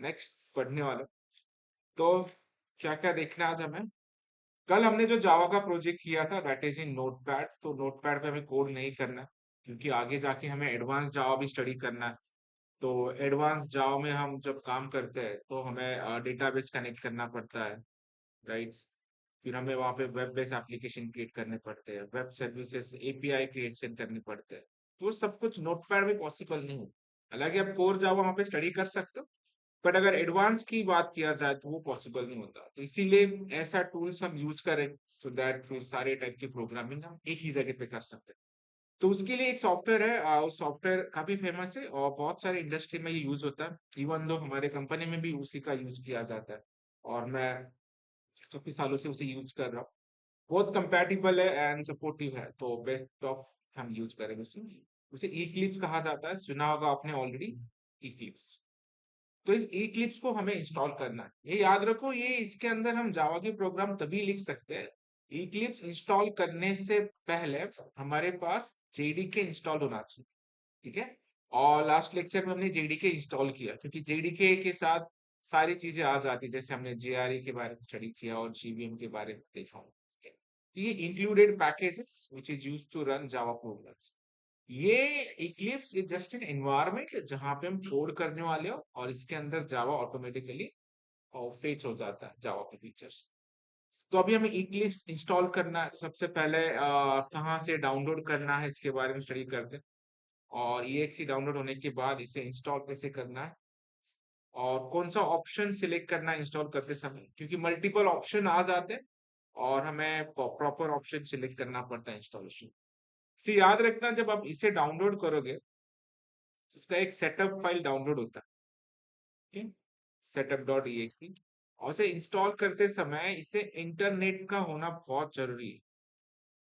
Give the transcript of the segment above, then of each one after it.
Next पढ़ने वाला। तो क्या क्या देखना है आज हमें। कल हमने जो जावा का प्रोजेक्ट किया था दैट इज इन नोटपैड। तो नोटपैड पे हमें कोड नहीं करना है, क्योंकि आगे जाके हमें एडवांस जावा भी स्टडी करना है। तो एडवांस जावा में हम जब काम करते हैं तो हमें डेटाबेस कनेक्ट करना पड़ता है, राइट। फिर हमें वहाँ पे वेब बेस्ड एप्लीकेशन क्रिएट करने पड़ते हैं, वेब सर्विसेज एपीआई क्रिएशन करने पड़ते हैं। तो वो सब कुछ नोटपैड में पॉसिबल नहीं है। हालांकि आप कोर जावा वहाँ पे स्टडी कर सकते हो, बट अगर एडवांस की बात किया जाए तो वो पॉसिबल नहीं होता। तो इसीलिए ऐसा टूल्स हम यूज करें सो दैट फिर सारे टाइप की प्रोग्रामिंग हम एक ही जगह पे कर सकते हैं। तो उसके लिए एक सॉफ्टवेयर है, उस सॉफ्टवेयर काफी फेमस है और बहुत सारे इंडस्ट्री में ये यूज होता है। इवन दो हमारे कंपनी में भी उसी का यूज किया जाता है, और मैं काफी सालों से उसे यूज कर रहा हूँ। बहुत कंपैटिबल है एंड सपोर्टिव है, तो बेस्ट ऑफ हम यूज करेंगे उसे। उसे इक्लिप्स कहा जाता है, सुना होगा आपने ऑलरेडी, इक्लिप्स। तो इस इक्लिप्स को हमें इंस्टॉल करना है। ये याद रखो, ये इसके अंदर हम जावा के प्रोग्राम तभी लिख सकते हैं। इक्लिप्स इंस्टॉल करने से पहले हमारे पास जेडीके इंस्टॉल होना चाहिए, ठीक है। और लास्ट लेक्चर में हमने जेडीके इंस्टॉल किया, क्योंकि जेडीके के साथ सारी चीजें आ जाती, जैसे हमने जेआरई के बारे में स्टडी किया और जीवीएम के बारे में देखा। तो ये included package which is used to run Java programs. ये Eclipse is just an environment जहां पे हम कोड करने वाले हो, और इसके अंदर जावा ऑटोमेटिकली फेच हो जाता है जावा के फीचर्स। तो अभी हमें इक्लिप्स इंस्टॉल करना है। तो सबसे पहले कहाँ से डाउनलोड करना है इसके बारे में स्टडी करते हैं, और EXE डाउनलोड होने के बाद इसे इंस्टॉल कैसे करना है, और कौन सा ऑप्शन सिलेक्ट करना है इंस्टॉल करते समय, क्योंकि मल्टीपल ऑप्शन आ जाते हैं और हमें प्रॉपर ऑप्शन सिलेक्ट करना पड़ता है इंस्टॉलेशन। इसे याद रखना, जब आप इसे डाउनलोड करोगे तो उसका एक सेटअप फाइल डाउनलोड होता है, ठीक, setup.exe। और इसे इंस्टॉल करते समय इसे इंटरनेट का होना बहुत जरूरी है,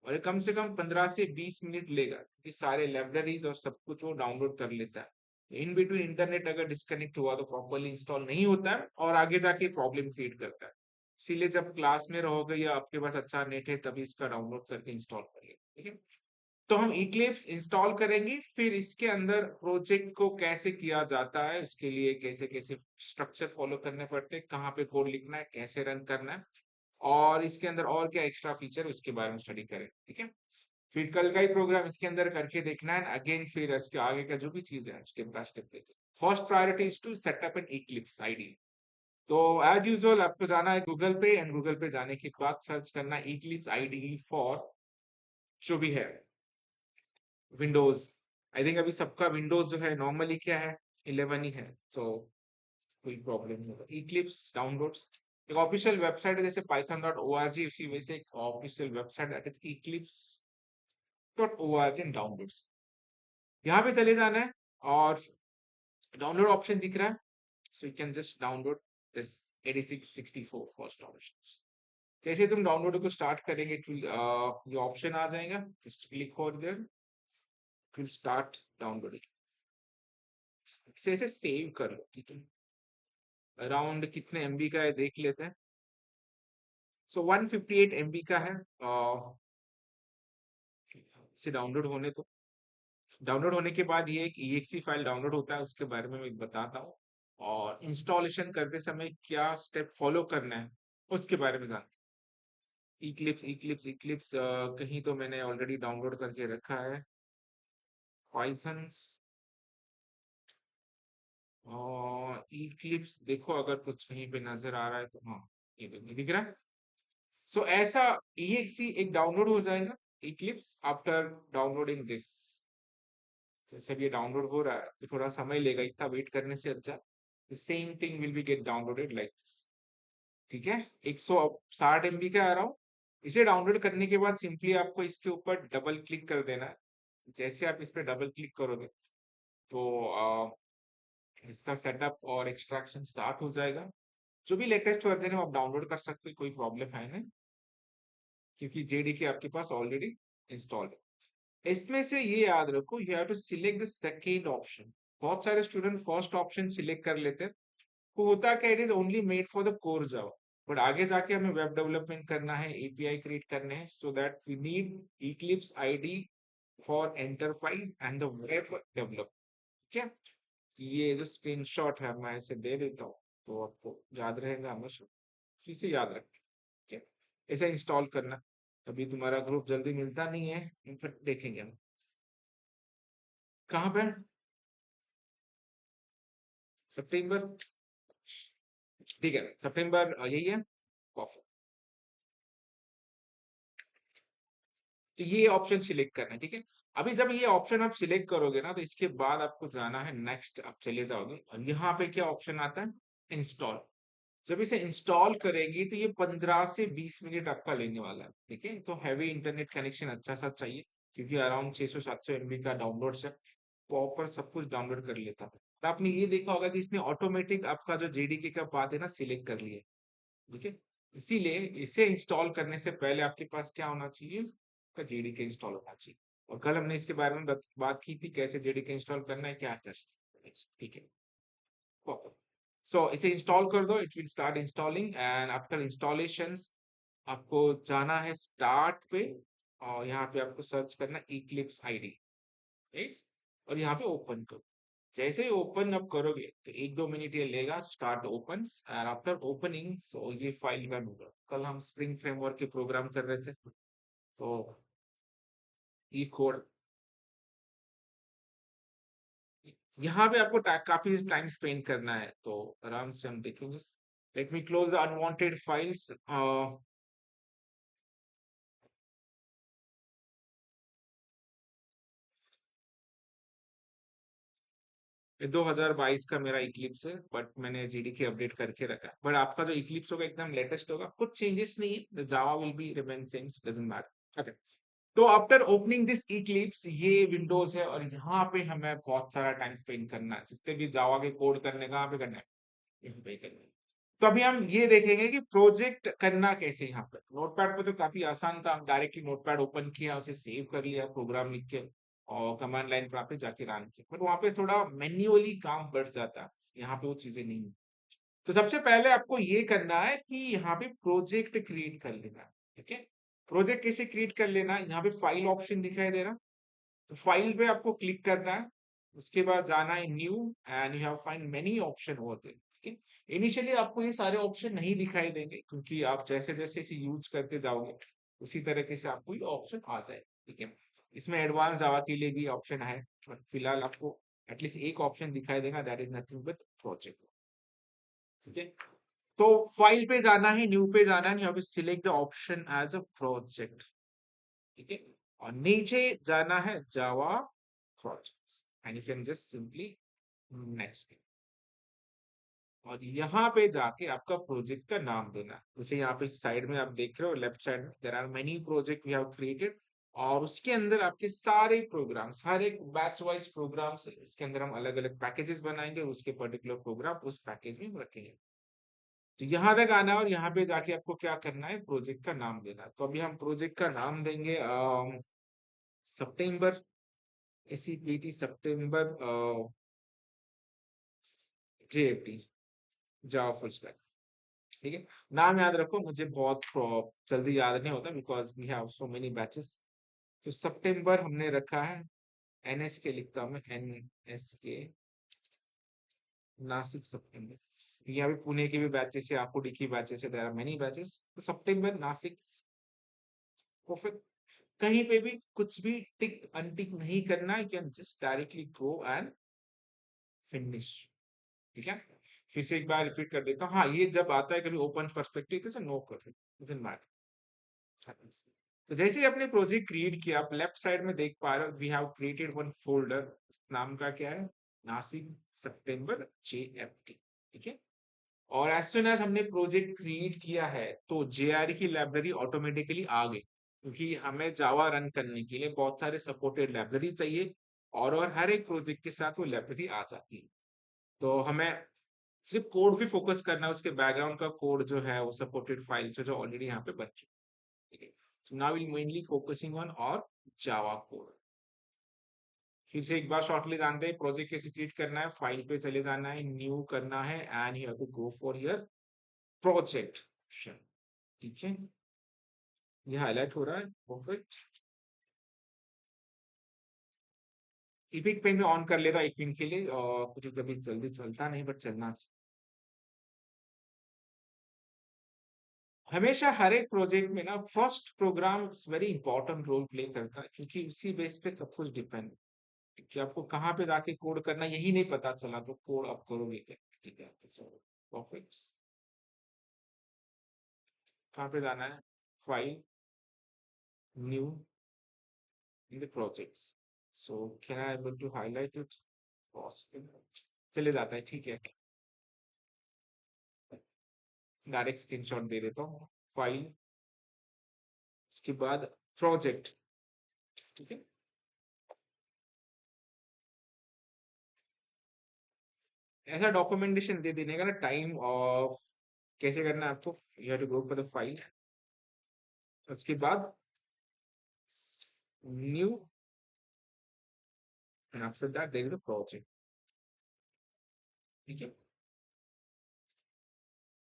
और ये कम से कम 15 से 20 मिनट लेगा, क्योंकि सारे लाइब्रेरीज और सब कुछ वो डाउनलोड कर लेता है। इन बिटवीन इंटरनेट अगर डिस्कनेक्ट हुआ तो प्रॉपरली इंस्टॉल नहीं होता है, और आगे जाके प्रॉब्लम क्रिएट करता है। इसीलिए जब क्लास में रहोगे या आपके पास अच्छा नेट है तभी इसका डाउनलोड करके इंस्टॉल करिए, ठीक है। तो हम इक्लिप्स इंस्टॉल करेंगे, फिर इसके अंदर प्रोजेक्ट को कैसे किया जाता है, इसके लिए कैसे कैसे स्ट्रक्चर फॉलो करने पड़ते हैं, कहाँ पे कोड लिखना है, कैसे रन करना है, और इसके अंदर और क्या एक्स्ट्रा फीचर उसके बारे में स्टडी करें, ठीक है। फिर कल का ही प्रोग्राम इसके अंदर करके देखना है, अगेन फिर इसके आगे का जो भी चीज है स्टेप बाय स्टेप देखें। First priority is to set up an Eclipse ID. तो एज यूजुअल आपको जाना है गूगल पे, एंड गूगल पे जाने के बाद सर्च करना इक्लिप्स आईडी फॉर जो भी है विंडोज। आई थिंक अभी सबका विंडोज जो है नॉर्मली क्या है, 11 ही है, तो कोई प्रॉब्लम नहीं होगा। इक्लिप्स डाउनलोड्स, एक ऑफिशियल वेबसाइट है जैसे python.org, उसी वजह से एक official website that is eclipse.org in downloads. यहाँ पे चले जाना है, और डाउनलोड ऑप्शन दिख रहा है, so you can just download this 8664 first option. जैसे तुम डाउनलोड को स्टार्ट करेंगे ये ऑप्शन आ जाएगा, just click over there, it will start downloading. इसे ऐसे सेव कर लो, ठीक है। अराउंड कितने MB का है देख लेते हैं। सो 158 MB का है। इसे डाउनलोड होने तो, डाउनलोड होने के बाद ये एक EXE फाइल डाउनलोड होता है, उसके बारे में मैं बताता हूँ। और इंस्टॉलेशन करते समय क्या स्टेप फॉलो करना है उसके बारे में जान। इक्लिप्स इक्लिप्स इक्लिप्स कहीं तो मैंने ऑलरेडी डाउनलोड करके रखा है, पाइथन। और इक्लिप्स देखो अगर कुछ कहीं पे नजर आ रहा है तो, हाँ ये देखो, दिख रहा है। सो ऐसा EXE एक डाउनलोड हो जाएगा, इक्लिप्स, आफ्टर डाउनलोडिंग दिस। जैसे भी ये डाउनलोड हो रहा है तो थोड़ा समय लेगा, इतना वेट करने से अच्छा same thing will be get downloaded like this, ठीक है। 160 MB का आ रहा हूँ। इसे डाउनलोड करने के बाद सिंपली आपको इसके ऊपर डबल क्लिक कर देना है। जैसे आप इस पर डबल क्लिक करोगे तो इसका सेटअप और एक्सट्रैक्शन स्टार्ट हो जाएगा। जो भी लेटेस्ट वर्जन है वो आप डाउनलोड कर सकते हो, कोई प्रॉब्लम है नहीं, क्योंकि जेडीके आपके पास ऑलरेडी इंस्टॉल्ड है। इसमें से ये याद रखो, you have to select the second option. बहुत सारे स्टूडेंट फर्स्ट ऑप्शन सिलेक्ट कर लेते हैं, तो होता क्या, it is only made for the core Java, but आगे जाके हमें वेब डेवलपमेंट करना है, एपीआई क्रिएट करने हैं, so that we need Eclipse ID for enterprise and the web develop, ठीक है। ये जो स्क्रीनशॉट है मैं इसे दे देता हूँ, तो आपको याद रहेगा हमेशा, इसी से याद रखें। ठीक है, इसे इंस्टॉल करना। अभी तुम्हारा ग्रुप जल्दी मिलता नहीं है, इनफैक्ट देखेंगे हम कहाँ पे। सितंबर, ठीक है, सितंबर यही है। Perfect। तो ये ऑप्शन सिलेक्ट करना है, ठीक है। अभी जब ये ऑप्शन आप सिलेक्ट करोगे ना, तो इसके बाद आपको जाना है नेक्स्ट, आप चले जाओगे और यहाँ पे क्या ऑप्शन आता है, इंस्टॉल। जब इसे इंस्टॉल करेंगी तो ये 15 से 20 मिनट आपका लेने वाला है, ठीक है। तो हैवी इंटरनेट कनेक्शन अच्छा सा चाहिए, क्योंकि अराउंड 600-700 MB का डाउनलोड है, प्रॉपर सब कुछ डाउनलोड कर लेता है। तो आपने ये देखा होगा कि इसने ऑटोमेटिक आपका जो जेडीके का पाथ है ना सिलेक्ट कर लिया, ठीक है। इसीलिए इसे इंस्टॉल करने से पहले आपके पास क्या होना चाहिए, आपका जेडीके इंस्टॉल होना चाहिए। और कल हमने इसके बारे में बात की थी, कैसे जेडीके इंस्टॉल करना है, क्या करना है, ठीक है। सो इसे इंस्टॉल कर दो, it will start installing, and after installation आपको जाना है स्टार्ट पे, और यहाँ पे आपको सर्च करना इक्लिप्स आईडी, राइट। और यहाँ पे ओपन करो। जैसे ही ओपन आप करोगे तो 1-2 मिनट ये लेगा, start open, and after opening so ये फाइल रन होगा। कल हम स्प्रिंग फ्रेमवर्क के प्रोग्राम कर रहे थे, तो ये कोड यहाँ पे आपको काफी टाइम स्पेंड करना है, तो आराम से हम देखेंगे। Let me close the unwanted files. 2022 का मेरा इक्लिप्स है, बट मैंने जीडीके अपडेट करके रखा है। बट आपका जो इक्लिप्स होगा एकदम लेटेस्ट होगा, कुछ चेंजेस नहीं है, Java will be remain same, doesn't matter. Okay, तो आफ्टर ओपनिंग दिस इक्लिप्स, ये विंडोज है और यहाँ पे हमें बहुत सारा टाइम स्पेंड करना है। जितने भी जावा के कोड करने कहाँ पे करना है, यहीं पे करना है। तो अभी हम ये देखेंगे कि प्रोजेक्ट करना कैसे। यहाँ पे नोटपैड पे तो काफी आसान था, हम डायरेक्टली नोटपैड ओपन किया, उसे सेव कर लिया प्रोग्राम लिख के, और कमांड लाइन पर पे जाके रन किया। बट वहां पे थोड़ा मैन्युअली काम बढ़ जाता है, यहाँ पे वो चीजें नहीं है। तो सबसे पहले आपको ये करना है कि यहाँ पे प्रोजेक्ट क्रिएट कर लेना है, ठीक है। प्रोजेक्ट कैसे क्रिएट कर लेना है, यहाँ पे फाइल ऑप्शन दिखाई दे रहा, तो फाइल पे आपको क्लिक करना है। उसके बाद जाना है new, and you have find many option होते हैं, ठीक है। इनिशियली आपको ये सारे ऑप्शन नहीं दिखाई देंगे, क्योंकि आप जैसे जैसे इसे यूज करते जाओगे उसी तरीके से आपको ये ऑप्शन आ जाए, ठीक है। इसमें एडवांस जावा के लिए भी ऑप्शन है, बट फिलहाल आपको एटलीस्ट एक ऑप्शन दिखाई देगा, that is nothing but project, ठीक है। तो फाइल पे जाना है, न्यू पे जाना है, यहाँ पे select the option as a project, ठीक है। और नीचे जाना है Java projects, and you can just simply next. और यहाँ पे जाके आपका प्रोजेक्ट का नाम देना, जैसे यहाँ पे साइड में आप देख रहे हो, लेफ्ट साइड में there are many project we have created, और उसके अंदर आपके सारे प्रोग्राम्स, हर एक बैच वाइज प्रोग्राम्स, इसके अंदर हम अलग अलग पैकेजेस बनाएंगे, उसके पर्टिकुलर प्रोग्राम उस पैकेज में रखेंगे। तो यहाँ तक आना है, और यहाँ पे जाके आपको क्या करना है, प्रोजेक्ट का नाम देना है। तो अभी हम प्रोजेक्ट का नाम देंगे सितंबर, SEPT सितंबर JFT, जावा फुल स्टैक, ठीक है। नाम याद रखो, मुझे बहुत जल्दी याद नहीं होता, because we have so many batches. तो सितंबर हमने रखा है, NSK लिखता हूँ मैं, NSK नासिक सितंबर। यहाँ पे पुणे के भी बैचेस है, आकुडी की बैचेस है, देयर आर मेनी बैचेस। तो सितंबर नासिक, परफेक्ट। कहीं पे भी कुछ भी टिक अनटिक नहीं करना है, can just directly go and finish, ठीक है। फिर से एक बार रिपीट कर देता हूँ, हाँ ये जब आता है कभी ओपन पर्सपेक्टिव तो नो कर, डजंट मैटर। तो जैसे ही आपने प्रोजेक्ट क्रिएट किया, आप लेफ्ट साइड में देख पा रहे हो, we have created one folder, नाम का क्या है, नासिक सितंबर JFT, ठीक है। और एज सुन एज हमने प्रोजेक्ट क्रिएट किया है, तो JRE की लाइब्रेरी ऑटोमेटिकली आ गई, क्योंकि हमें जावा रन करने के लिए बहुत सारे सपोर्टेड लाइब्रेरी चाहिए, और हर एक प्रोजेक्ट के साथ वो लाइब्रेरी आ जाती है। तो हमें सिर्फ कोड भी फोकस करना है, उसके बैकग्राउंड का कोड जो है वो सपोर्टेड फाइल्स है जो ऑलरेडी यहाँ पे बन चुकी है, ठीक है। So now will mainly focusing on और जावा कोड। फिर से एक बार शॉर्टली जानते हैं प्रोजेक्ट कैसे क्रिएट करना है, फाइल पे चले जाना है, न्यू करना है, and you have to go for your project option, ठीक है। ये हाईलाइट हो रहा है, परफेक्ट। इपिक पेन में ऑन कर लेता हूँ 1 मिनट के लिए, और कुछ कभी जल्दी चलता नहीं बट चलना चाहिए। हमेशा हर एक प्रोजेक्ट में ना first program very important role play करता है, क्योंकि उसी बेस पे सब कुछ डिपेंड, कि आपको कहाँ पे जाके कोड करना यही नहीं पता चला तो कोड आप करोगे क्या। ठीक है, परफेक्ट। कहाँ पे जाना है, file, new, in the projects. So can I able to highlight it, possible, चले जाता है, ठीक है। डायरेक्ट स्क्रीनशॉट दे देता हूँ, फाइल, उसके बाद प्रोजेक्ट, ठीक है। ऐसा डॉक्यूमेंटेशन दे देने का ना, टाइम ऑफ कैसे करना है आपको, you have to go for the file, उसके बाद new, and after that there is a project, ठीक है।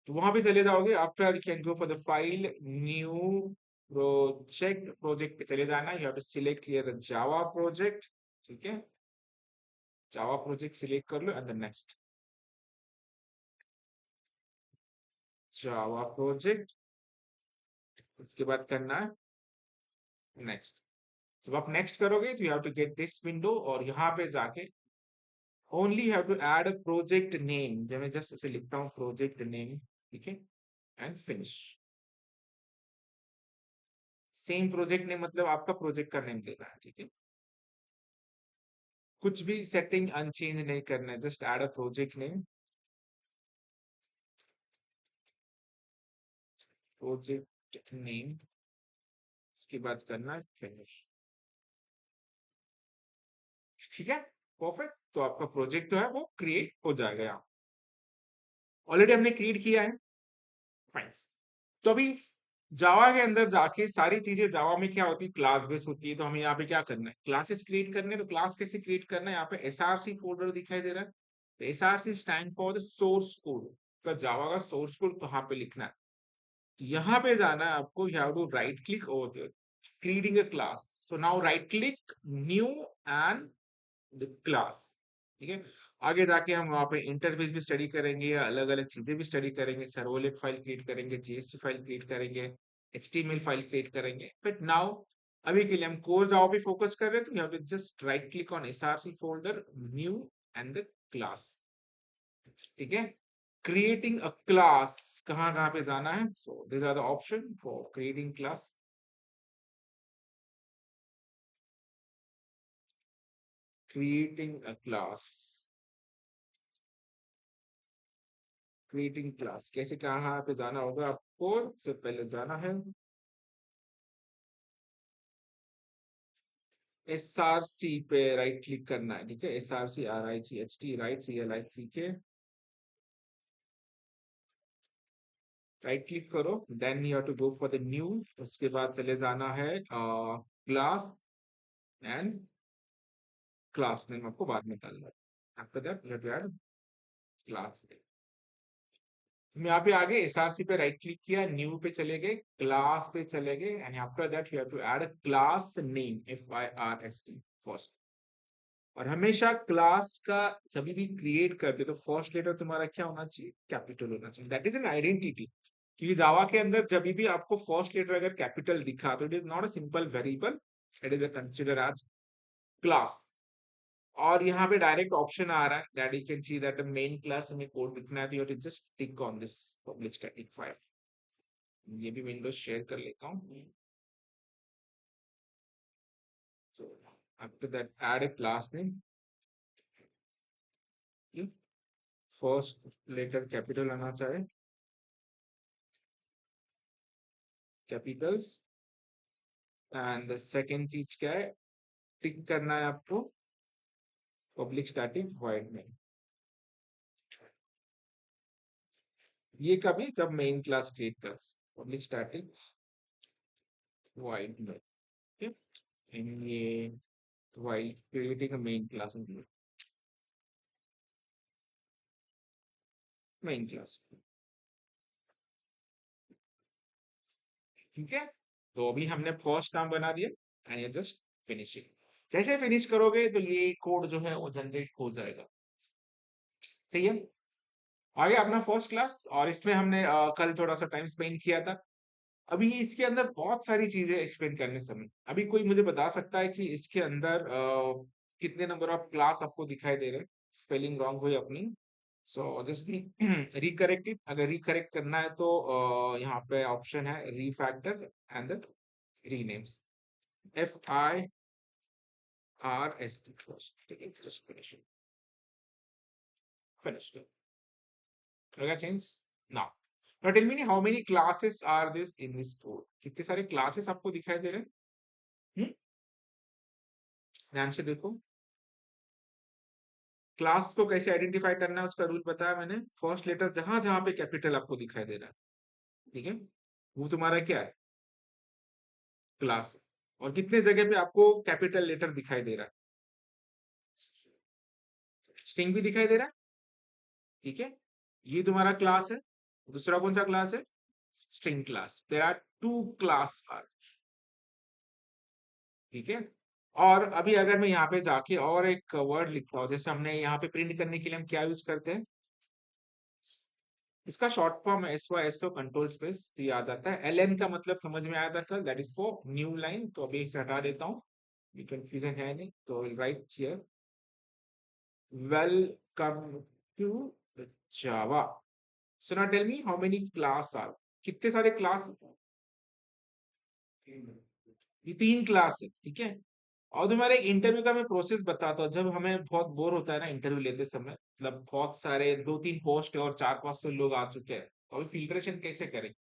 तो वहां पे चले जाओगे, after you can go for the file, new, project, project पे चले जाना, you have to select here the Java project, ठीक है। जावा प्रोजेक्ट सिलेक्ट कर लो and the next, Java project, उसके बाद करना है नेक्स्ट। जब आप नेक्स्ट करोगे तो you have to get this window, और यहाँ पे जाके only have to add a project name, जब मैं जस्ट इसे लिखता हूँ प्रोजेक्ट नेम, ठीक है, and finish. Same project name मतलब आपका प्रोजेक्ट का नेम देना है, ठीक है। कुछ भी सेटिंग अनचेंज नहीं करना है, just add a project name, project name, उसके बाद करना है फिनिश, ठीक है। परफेक्ट, तो आपका प्रोजेक्ट जो है वो क्रिएट हो जाएगा यहाँ, ऑलरेडी हमने क्रिएट किया है, फाइन। तो अभी जावा के अंदर जाके सारी चीजें, जावा में क्या होती है, क्लास बेस होती है, तो हमें यहाँ पे क्या करना है, क्लासेस क्रिएट करने हैं। तो क्लास कैसे क्रिएट करना है, यहाँ पे एसआरसी फोल्डर दिखाई दे रहा है, तो SRC stand for the source code, का जावा का सोर्स कोड कहाँ पे लिखना है, तो यहाँ पे जाना है आपको, you have to right click over there, creating a class, so now right click, new, and the class, ठीक है। आगे जाके हम वहाँ पे इंटरफेस भी स्टडी करेंगे, अलग अलग चीजें भी स्टडी करेंगे, सर्वलेट फाइल क्रिएट करेंगे, जेएसपी फाइल क्रिएट करेंगे, एचटीएमएल फाइल क्रिएट करेंगे, बट नाउ अभी के लिए हम कोर जावा पे फोकस कर रहे हैं, तो you have to just right click on SRC folder, new, and the class, ठीक है। क्रिएटिंग अ क्लास, कहाँ कहाँ पे जाना है, so this are the option for creating class, creating a class, creating class कैसे, कहाँ पे जाना होगा आपको, सबसे पहले जाना है एसआरसी पे, राइट क्लिक करना है, ठीक है। एसआरसी, RIGHT, राइट, CLIC के, राइट क्लिक करो, then you have to go for the new, उसके बाद चले जाना है क्लास, एंड क्लास नेम आपको बाद में डालना है, after that you have to add class name. हम यहाँ पे आगे एसआरसी पे राइट क्लिक किया, न्यू पे चले गए, क्लास पे चले गए, and after that you have to add a class name, FIRST first. और हमेशा क्लास का जब भी क्रिएट करते तो फर्स्ट लेटर तुम्हारा क्या होना चाहिए, कैपिटल होना चाहिए, दैट इज एन आइडेंटिटी। क्योंकि जावा के अंदर जब भी आपको फर्स्ट लेटर अगर कैपिटल दिखा तो it is not a simple variable, it is consider as class. और यहाँ पे डायरेक्ट ऑप्शन आ रहा है that you can see that main class हमें कोड लिखना है, तो you have to just tick on this public static file. ये भी विंडोज शेयर कर लेता हूँ। So after that add a class name, first letter capital आना चाहिए, कैपिटल्स, एंड द सेकेंड चीज क्या है, टिक करना है आपको पब्लिक स्टैटिक वॉइड में, ये कभी जब मेन क्लास क्रिएट कर, पब्लिक स्टैटिक वॉइड में, ठीक है। ये while creating a main class include main class, ठीक है। तो अभी हमने फर्स्ट काम बना दिया, एंड ये जस्ट फिनिशिंग। जैसे फिनिश करोगे तो ये कोड जो है वो जनरेट हो जाएगा। सही है। आ गया अपना फर्स्ट क्लास, और इसमें हमने कल थोड़ा सा टाइम स्पेंड किया था। अभी इसके अंदर बहुत सारी चीजें एक्सप्लेन करने समय, अभी कोई मुझे बता सकता है कि इसके अंदर कितने नंबर ऑफ क्लास आपको दिखाई दे रहे हैं? स्पेलिंग रॉन्ग हुई अपनी, सो जस्ट रिकरेक्ट इट। अगर रिकरेक्ट करना है तो यहाँ पे ऑप्शन है रीफैक्टर एंड द रीनेम्स, FIRST first. ठीक है, just finish it. Finished it. लगा change? Now, now tell me how many classes are this in this code? कितने सारे क्लासेस आपको दिखाई दे रहे हैं? ध्यान से देखो। क्लास को कैसे आइडेंटिफाई करना है उसका रूल बताया मैंने। फर्स्ट लेटर जहां जहां पे कैपिटल आपको दिखाई दे रहा है, ठीक है, वो तुम्हारा क्या है? क्लास। और कितने जगह पे आपको कैपिटल लेटर दिखाई दे रहा है? स्ट्रिंग भी दिखाई दे रहा है, ठीक है, ये तुम्हारा क्लास है। दूसरा कौन सा क्लास है? String class. There are two class are, ठीक है। और अभी अगर मैं यहाँ पे जाके और एक वर्ड लिखता हूँ, जैसे हमने यहाँ पे प्रिंट करने के लिए हम क्या यूज करते हैं? इसका शॉर्ट फॉर्म है SYS, तो कंट्रोल स्पेस ये आ जाता है। LN का मतलब समझ में आया था, that is for new line. तो अभी इसे हटा देता हूँ, ये कंफ्यूजन है नहीं, तो right here welcome to Java. So now tell me how many class are, कितने सारे क्लास? ये 3 क्लास है, ठीक है। और तुम्हारे इंटरव्यू का मैं प्रोसेस बताता हूँ। जब हमें बहुत बोर होता है ना इंटरव्यू लेते समय, मतलब बहुत सारे 2-3 पोस्ट है और 400-500 लोग आ चुके हैं, तो अभी फिल्ट्रेशन कैसे करें?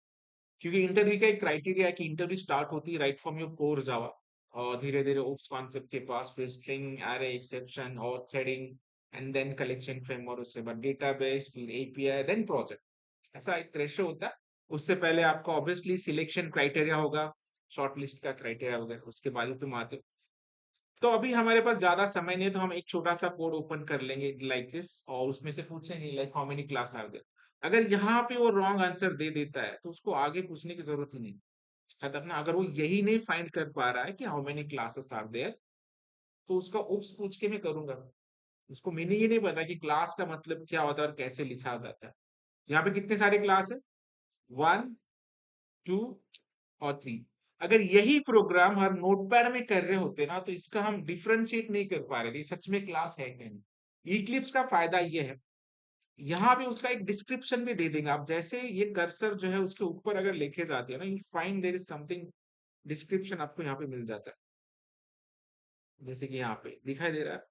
क्योंकि इंटरव्यू का एक क्राइटेरिया है कि इंटरव्यू स्टार्ट होती है right from your core Java, और धीरे धीरे ओप्स कॉन्सेप्ट के पास, फिर स्ट्रिंग, एरे, एक्सेप्शन और threading, and then collection framework, उसके बाद डेटाबेस, फिर API, देन प्रोजेक्ट। ऐसा एक रेशो होता है। उससे पहले आपका ऑब्वियसली सिलेक्शन क्राइटेरिया होगा, शॉर्ट लिस्ट का क्राइटेरिया वगैरह, उसके बाद ही तुम आते हो। तो अभी हमारे पास ज्यादा समय नहीं है, तो हम एक छोटा सा कोड ओपन कर लेंगे लाइक दिस, और उसमें से पूछेंगे like how many class are there. अगर यहाँ पे वो रॉन्ग आंसर दे देता है तो उसको आगे पूछने की जरूरत ही नहीं, खत्म ना। अगर वो यही नहीं फाइंड कर पा रहा है कि how many classes are there, तो उसका उप्स पूछ के मैं करूंगा। उसको मीनिंग ही नहीं पता कि क्लास का मतलब क्या होता है और कैसे लिखा जाता है। यहाँ पे कितने सारे क्लास है? 1, 2 और 3। अगर यही प्रोग्राम हर नोटपैड में कर रहे होते ना, तो इसका हम डिफरेंशिएट नहीं कर पा रहे थे सच में क्लास है क्या नहीं। इक्लिप्स का फायदा ये है, यहाँ पे उसका एक डिस्क्रिप्शन भी दे देंगे। आप जैसे ये कर्सर जो है उसके ऊपर अगर लिखे जाते हैं ना, you find there is something, description आपको यहाँ पे मिल जाता है। जैसे कि यहाँ पे दिखाई दे रहा है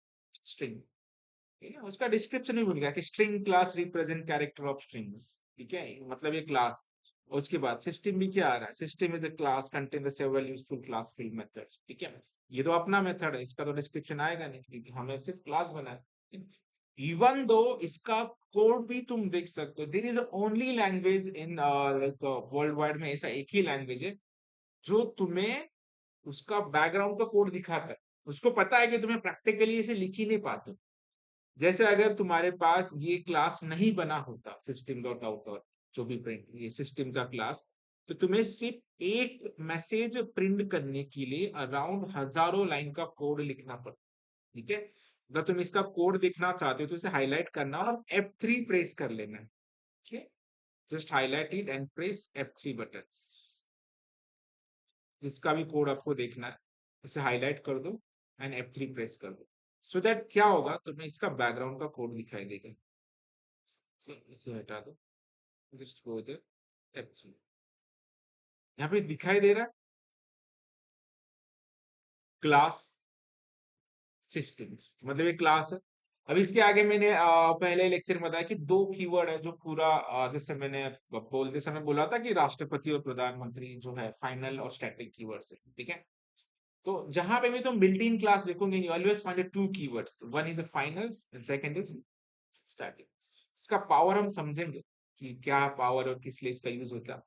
स्ट्रिंग, ठीक है, उसका डिस्क्रिप्शन भी मिल गया कि string class represent character of strings, ठीक है, मतलब ये क्लास। उसके बाद सिस्टम भी क्या आ रहा है? System is a class contain the several useful class field methods, ठीक है। ये तो अपना मेथड है, इसका तो डिस्क्रिप्शन आएगा नहीं क्योंकि हमें सिर्फ क्लास बनाना है। इवन दो इसका कोड भी तुम देख सकते हो, there is only language in like world wide में, ऐसा एक ही लैंग्वेज है जो तुम्हें उसका बैकग्राउंड का कोड दिखाता है। उसको पता है कि तुम्हें प्रैक्टिकली इसे लिख ही नहीं पाते। जैसे अगर तुम्हारे पास ये क्लास नहीं बना होता, सिस्टम डॉट आउट और जो भी प्रिंट, ये सिस्टम का क्लास, तो तुम्हें सिर्फ एक मैसेज प्रिंट करने के लिए अराउंड हजारों लाइन का कोड लिखना पड़ता, ठीक है। अगर तुम इसका कोड देखना चाहते हो तो इसे हाईलाइट करना और F3 प्रेस कर लेना है, ठीक है। Just highlight it and press F3 button. जिसका भी कोड आपको देखना है इसे हाईलाइट कर दो एंड F3 प्रेस कर दो, सो दैट क्या होगा, तुम्हें इसका बैकग्राउंड का कोड दिखाई देगा। इसे हटा दो, जस्ट गो देयर, F3। यहाँ पे दिखाई दे रहा है क्लास सिस्टम्स, मतलब ये क्लास है। अब इसके आगे मैंने पहले लेक्चर में बताया कि दो कीवर्ड है जो पूरा जैसे मैंने बोलते समय बोला था कि राष्ट्रपति और प्रधानमंत्री जो है फाइनल और स्टैटिक कीवर्ड्स है, ठीक है। तो जहां पे भी तुम बिल्ट इन क्लास देखोगे, you always find two keywords, one is a finals and second is static. इसका पावर हम समझेंगे कि क्या पावर और किस लिए इसका यूज होता है।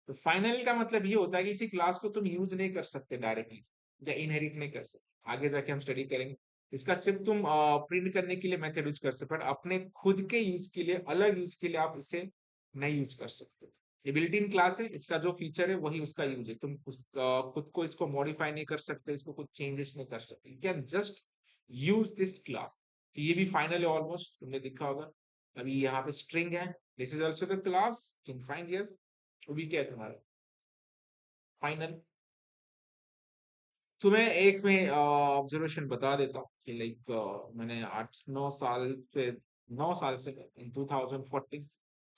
तो फाइनल का मतलब ये होता है कि इसी क्लास को तुम यूज नहीं कर सकते डायरेक्टली, या इनहेरिट नहीं कर सकते। आगे जाके हम स्टडी करेंगे। इसका सिर्फ तुम प्रिंट करने के लिए मेथड यूज कर सकते, पर अपने खुद के यूज के लिए, अलग यूज के लिए आप इसे नहीं यूज कर सकते, ये बिल्ट इन क्लास है, इसका जो फीचर है वही उसका यूज है। तुम उसका खुद को इसको मॉडिफाई नहीं कर सकते, इसको कुछ चेंजेस नहीं कर सकते, you can just use this class. तो ये भी फाइनल है ऑलमोस्ट, तुमने देखा होगा। अभी यहाँ पे स्ट्रिंग है, this is also the class, can find here. तो भी क्या है तुम्हारा फाइनल। तुम्हें एक मैं ऑब्जर्वेशन बता देता हूँ कि लाइक मैंने 8-9 साल से 9 साल से इन 2014,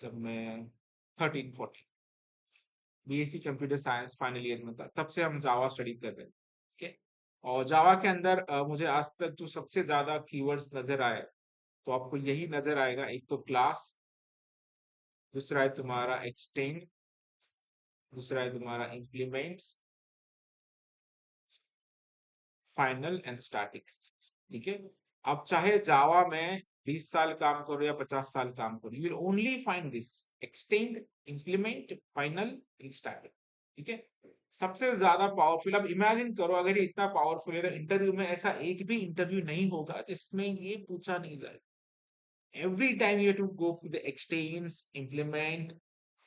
जब मैं 13-14 BSc computer science final year में था, तब से हम जावा स्टडी कर रहे हैं। ठीक है। और जावा के अंदर मुझे आज तक जो सबसे ज्यादा कीवर्ड्स नजर आए, तो आपको यही नजर आएगा। एक तो क्लास, दूसरा है तुम्हारा एक्सटेंड, दूसरा है तुम्हारा इम्प्लीमेंट्स, फाइनल एंड स्टैटिक्स। ठीक है। अब चाहे जावा में 20 साल काम करो या 50 साल काम करो, you will only find this extend, implement, final and static. ठीक है। सबसे ज्यादा पावरफुल। अब इमेजिन करो अगर ये इतना पावरफुल है, तो इंटरव्यू में ऐसा एक भी इंटरव्यू नहीं होगा जिसमें ये पूछा नहीं जाए। Every time you to go for the extends, implement,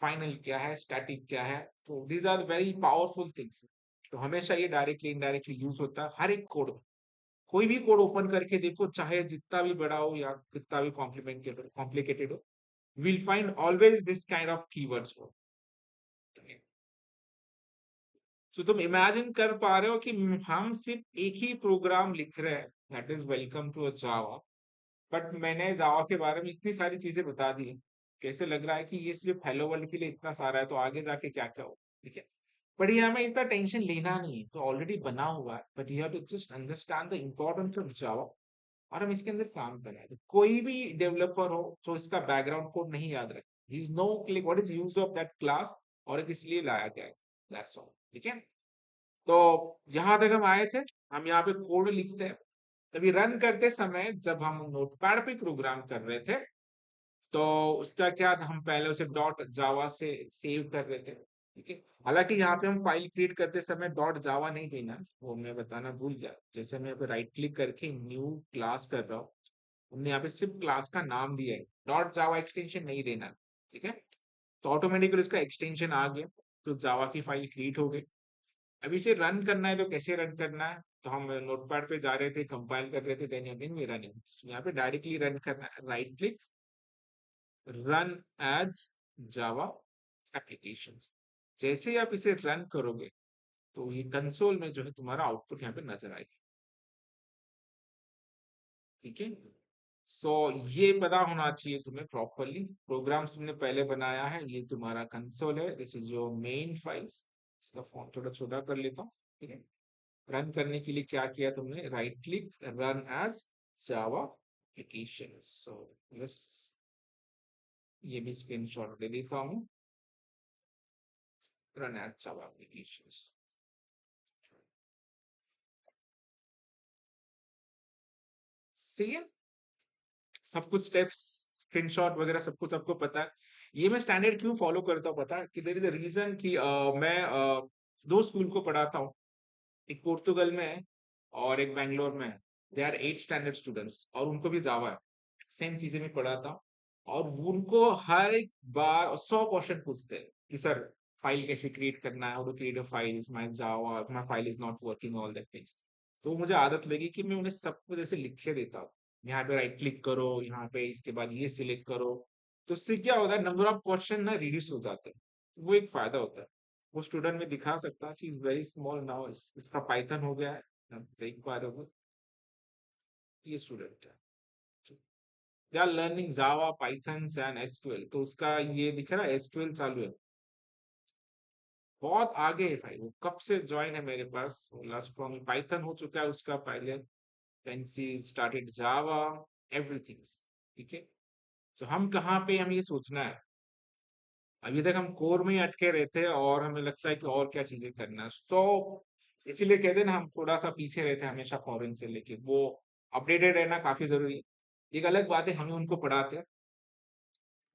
final क्या है, स्टैटिक क्या है। तो these are very powerful things. तो हमेशा ये डायरेक्टली इनडायरेक्टली यूज होता है हर एक कोड में। कोई भी कोड ओपन करके देखो, चाहे जितना भी बड़ा हो या कितना भी कॉम्प्लिकेटेड हो, will find always this kind of keywords हो। तो तुम इमेजिन कर पा रहे हो कि हम सिर्फ एक ही प्रोग्राम लिख रहे हैं, that is welcome to a Java. But मैंने जावा के बारे में इतनी सारी चीजें बता दी, कैसे लग रहा है कि ये सिर्फ हेलो वर्ल्ड के लिए इतना सारा है, तो आगे जाके क्या क्या हो। ठीक है। बट ये हमें इतना टेंशन लेना नहीं है, तो ऑलरेडी बना हुआ है। But you have to just understand the importance of Java, और हम इसके अंदर काम कर रहे हैं। तो कोई भी डेवलपर हो जो इसका बैकग्राउंड कोड नहीं याद रखे, he is no click what is use of that class और किस लिए लाया गया है, दैट्स ऑल। ठीक है। तो जहां तक हम आए थे, हम यहाँ पे कोड लिखते हैं। अभी रन करते समय जब हम नोटपैड पे प्रोग्राम कर रहे थे, तो उसका क्या था, हम पहले उसे डॉट जावा से सेव कर रहे थे। ठीक है। हालांकि यहाँ पे हम फाइल क्रिएट करते समय डॉट जावा नहीं देना, वो मैं बताना भूल गया। जैसे मैं यहाँ पे राइट क्लिक करके न्यू क्लास कर रहा हूँ, हमने यहाँ पे सिर्फ क्लास का नाम दिया है, डॉट जावा एक्सटेंशन नहीं देना। ठीक है। तो ऑटोमेटिकली उसका एक्सटेंशन आ गया, तो जावा की फाइल क्रिएट हो गई। अब इसे रन करना है, तो कैसे रन करना है, तो हम नोटपैड पे जा रहे थे, कंपाइल कर रहे थे, देन अगेन वी रनिंग। यहाँ पे डायरेक्टली रन करना है, right click, run as Java application. जैसे ही आप इसे रन करोगे, तो ये कंसोल में जो है तुम्हारा आउटपुट यहाँ पे नजर आएगा। ठीक है। सो ये पता होना चाहिए तुम्हें प्रॉपरली, प्रोग्राम्स तुमने पहले बनाया है, ये तुम्हारा कंसोल है, this is your main files. इसका फॉन्ट थोड़ा छोटा कर लेता हूँ। ठीक है। रन करने के लिए क्या किया तुमने, right click, run as Java application. So yes, ये भी स्क्रीनशॉट ले लेता हूँ, रन एज जावा एप्लीकेशन। सही है। सब कुछ स्टेप्स, स्क्रीनशॉट वगैरह सब कुछ आपको पता है। ये मैं स्टैंडर्ड क्यों फॉलो करता हूँ पता है, कि देयर इज अ रीजन कि मैं दो स्कूल को पढ़ाता हूँ, एक पोर्तुगल में है और एक बैंगलोर में है। दे आर 8 स्टैंडर्ड स्टूडेंट्स, और उनको भी जावा है, सेम चीजें मैं पढ़ाता हूँ। और उनको हर एक बार 100 क्वेश्चन पूछते हैं कि सर फाइल कैसे क्रिएट करना है, how to create a file, my Java my file is not working, all that things. तो मुझे आदत लगी कि मैं उन्हें सब कुछ ऐसे लिख के देता हूँ। यहाँ पे राइट क्लिक करो, यहाँ पे इसके बाद ये सिलेक्ट करो। तो इससे क्या होता है, नंबर ऑफ क्वेश्चन ना रिड्यूस हो जाते हैं। तो वो एक फायदा होता है। वो स्टूडेंट में दिखा सकता है, इज वेरी स्मॉल नाउ, इसका पाइथन हो गया है, आप देख पा रहे हो, ये स्टूडेंट है, they are learning Java, Python and SQL. तो उसका ये दिख रहा है एसक्यूएल चालू है, बहुत आगे है भाई। वो कब से ज्वाइन है मेरे पास, लास्ट फॉर्म पाइथन हो चुका है उसका पहले, देन सी स्टार्टेड जावा, एवरीथिंग। ठीक है। तो हम कहाँ पे, हम ये सोचना है। अभी तक हम कोर में ही अटके रहते हैं, और हमें लगता है कि और क्या चीजें करना है। सो इसीलिए कहते हैं ना, हम थोड़ा सा पीछे रहते हैं हमेशा फॉरेन से, लेके वो अपडेटेड रहना काफी जरूरी है। एक अलग बात है हमें उनको पढ़ाते हैं,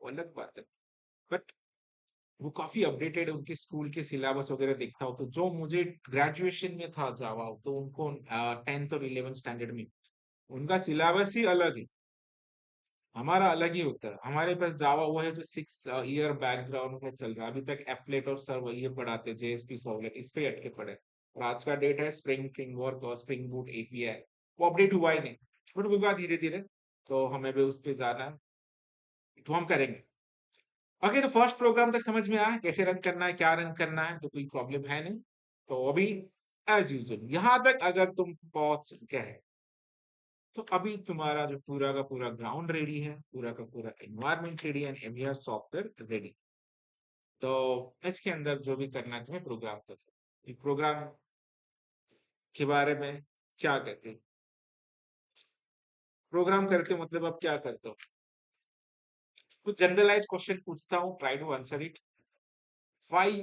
वो अलग बात है। बट वो काफी अपडेटेड है, उनके स्कूल के सिलेबस वगैरह देखता हो, तो जो मुझे ग्रेजुएशन में था जावा, तो उनको 10th और 11th स्टैंडर्ड में उनका सिलेबस ही अलग है। हमारा अलग ही होता है। हमारे पास जावा वो है जो 6 ईयर बैकग्राउंड में चल रहा है, अभी तक एप्लेट और सर्वर ये पढ़ाते, जेएसपी सर्वलेट इस पे अटके पड़े। और आज का डेट है स्प्रिंग फ्रेमवर्क और स्प्रिंग बूट एपीआई, वो अपडेट हुआ ही नहीं, बट होगा धीरे धीरे। तो हमें भी उस पे जाना है, तो हम करेंगे। ओके, तो फर्स्ट प्रोग्राम तक समझ में आया कैसे रन करना है, क्या रन करना है, तो कोई प्रॉब्लम है नहीं। तो अभी एज यूजुअल यहाँ तक अगर तुम पहुंच गए, तो अभी तुम्हारा जो पूरा का पूरा ग्राउंड रेडी है, पूरा का पूरा एनवायरनमेंट रेडी है, एमईआर सॉफ्टवेयर रेडी। तो इसके अंदर जो भी करना है तुम्हें प्रोग्राम करो। प्रोग्राम के बारे में क्या कहते हैं, प्रोग्राम करते हो मतलब अब क्या करते हो, कुछ जनरलाइज क्वेश्चन पूछता हूँ, try to answer it. 5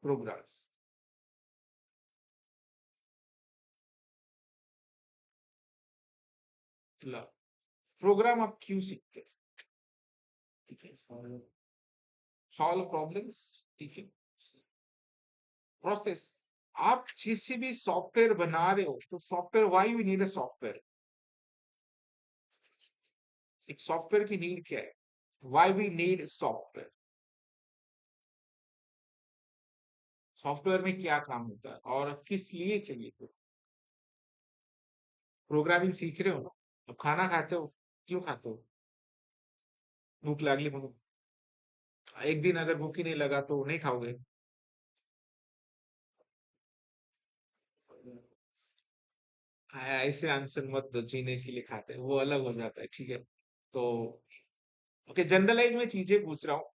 programs. Program आप क्यों सीखते हैं? ठीक है, सॉल्व प्रॉब्लम्स, ठीक है, प्रोसेस। आप जिस भी सॉफ्टवेयर बना रहे हो, तो software, why you need a software, एक सॉफ्टवेयर की नीड क्या है, why we need software, software में क्या काम होता है और किस लिए चाहिए। प्रोग्रामिंग सीख रहे हो ना, अब खाना खाते हो, क्यों खाते हो, भूख लागली म्हणून। एक दिन अगर भूख ही नहीं लगा तो नहीं खाओगे। ऐसे आंसर मत दो, जीने के लिए खाते हैं वो अलग हो जाता है, ठीक है। तो ओके, जनरलाइज में चीजें पूछ रहा हूँ।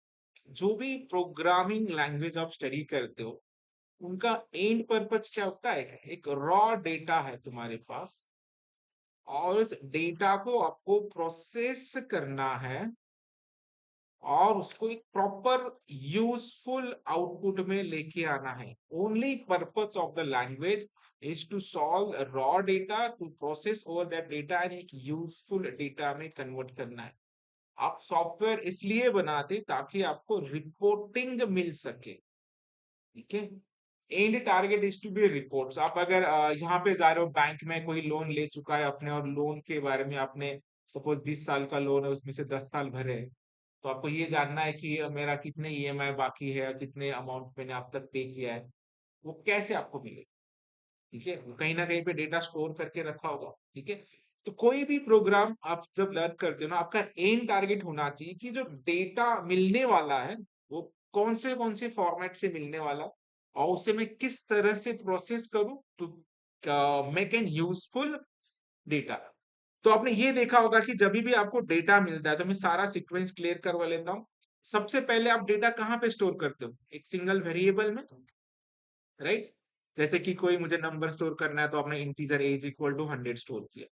जो भी प्रोग्रामिंग लैंग्वेज आप स्टडी करते हो, उनका एंड पर्पज क्या होता है, एक रॉ डेटा है तुम्हारे पास, और उस डेटा को आपको प्रोसेस करना है और उसको एक प्रॉपर यूजफुल आउटपुट में लेके आना है। Only purpose of the language is to solve raw data, to process over that data and एक यूजफुल डेटा में कन्वर्ट करना है। आप सॉफ्टवेयर इसलिए बनाते ताकि आपको रिपोर्टिंग मिल सके, ठीक है। And target is to be reports. आप अगर यहाँ पे जा रहे हो, बैंक में कोई लोन ले चुका है अपने, और लोन के बारे में आपने, सपोज 20 साल का लोन है, उसमें से 10 साल भरे हैं, तो आपको ये जानना है कि मेरा कितने ईएमआई बाकी है, कितने अमाउंट मैंने अब तक पे किया है, वो कैसे आपको मिले, ठीक है, वो कहीं ना कहीं पे डेटा स्टोर करके रखा होगा, ठीक है। तो कोई भी प्रोग्राम आप जब लर्न करते हो ना, आपका एंड टारगेट होना चाहिए कि जो डेटा मिलने वाला है, वो कौन से फॉर्मेट से मिलने वाला है, और उसे मैं किस तरह से प्रोसेस करूं to make an useful data. तो आपने ये देखा होगा कि जब भी आपको डेटा मिलता है, तो मैं सारा सीक्वेंस क्लियर करवा लेता हूँ। सबसे पहले आप डेटा कहाँ पे स्टोर करते हो, एक सिंगल वेरिएबल में, राइट। जैसे कि कोई मुझे नंबर स्टोर करना है, तो आपने integer as equal to 100 store किया,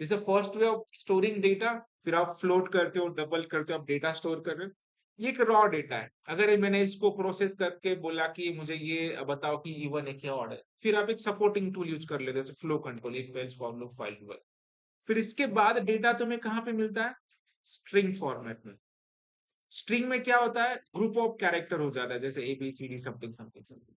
this first way of storing data. फिर आप फ्लोट करते हो, डबल करते हो, आप डेटा स्टोर कर रहे हो। ये एक रॉ डेटा है। अगर मैंने इसको प्रोसेस करके बोला कि मुझे ये बताओ कि इवन है क्या ऑर्डर, फिर आप एक सपोर्टिंग टूल यूज कर लेते हो, flow control, if else for loop, file do. फिर इसके बाद डेटा तुम्हें कहाँ पे मिलता है, स्ट्रिंग फॉर्मेट में। स्ट्रिंग में क्या होता है, ग्रुप ऑफ कैरेक्टर हो जाता है, जैसे ABCD समथिंग समथिंग समथिंग।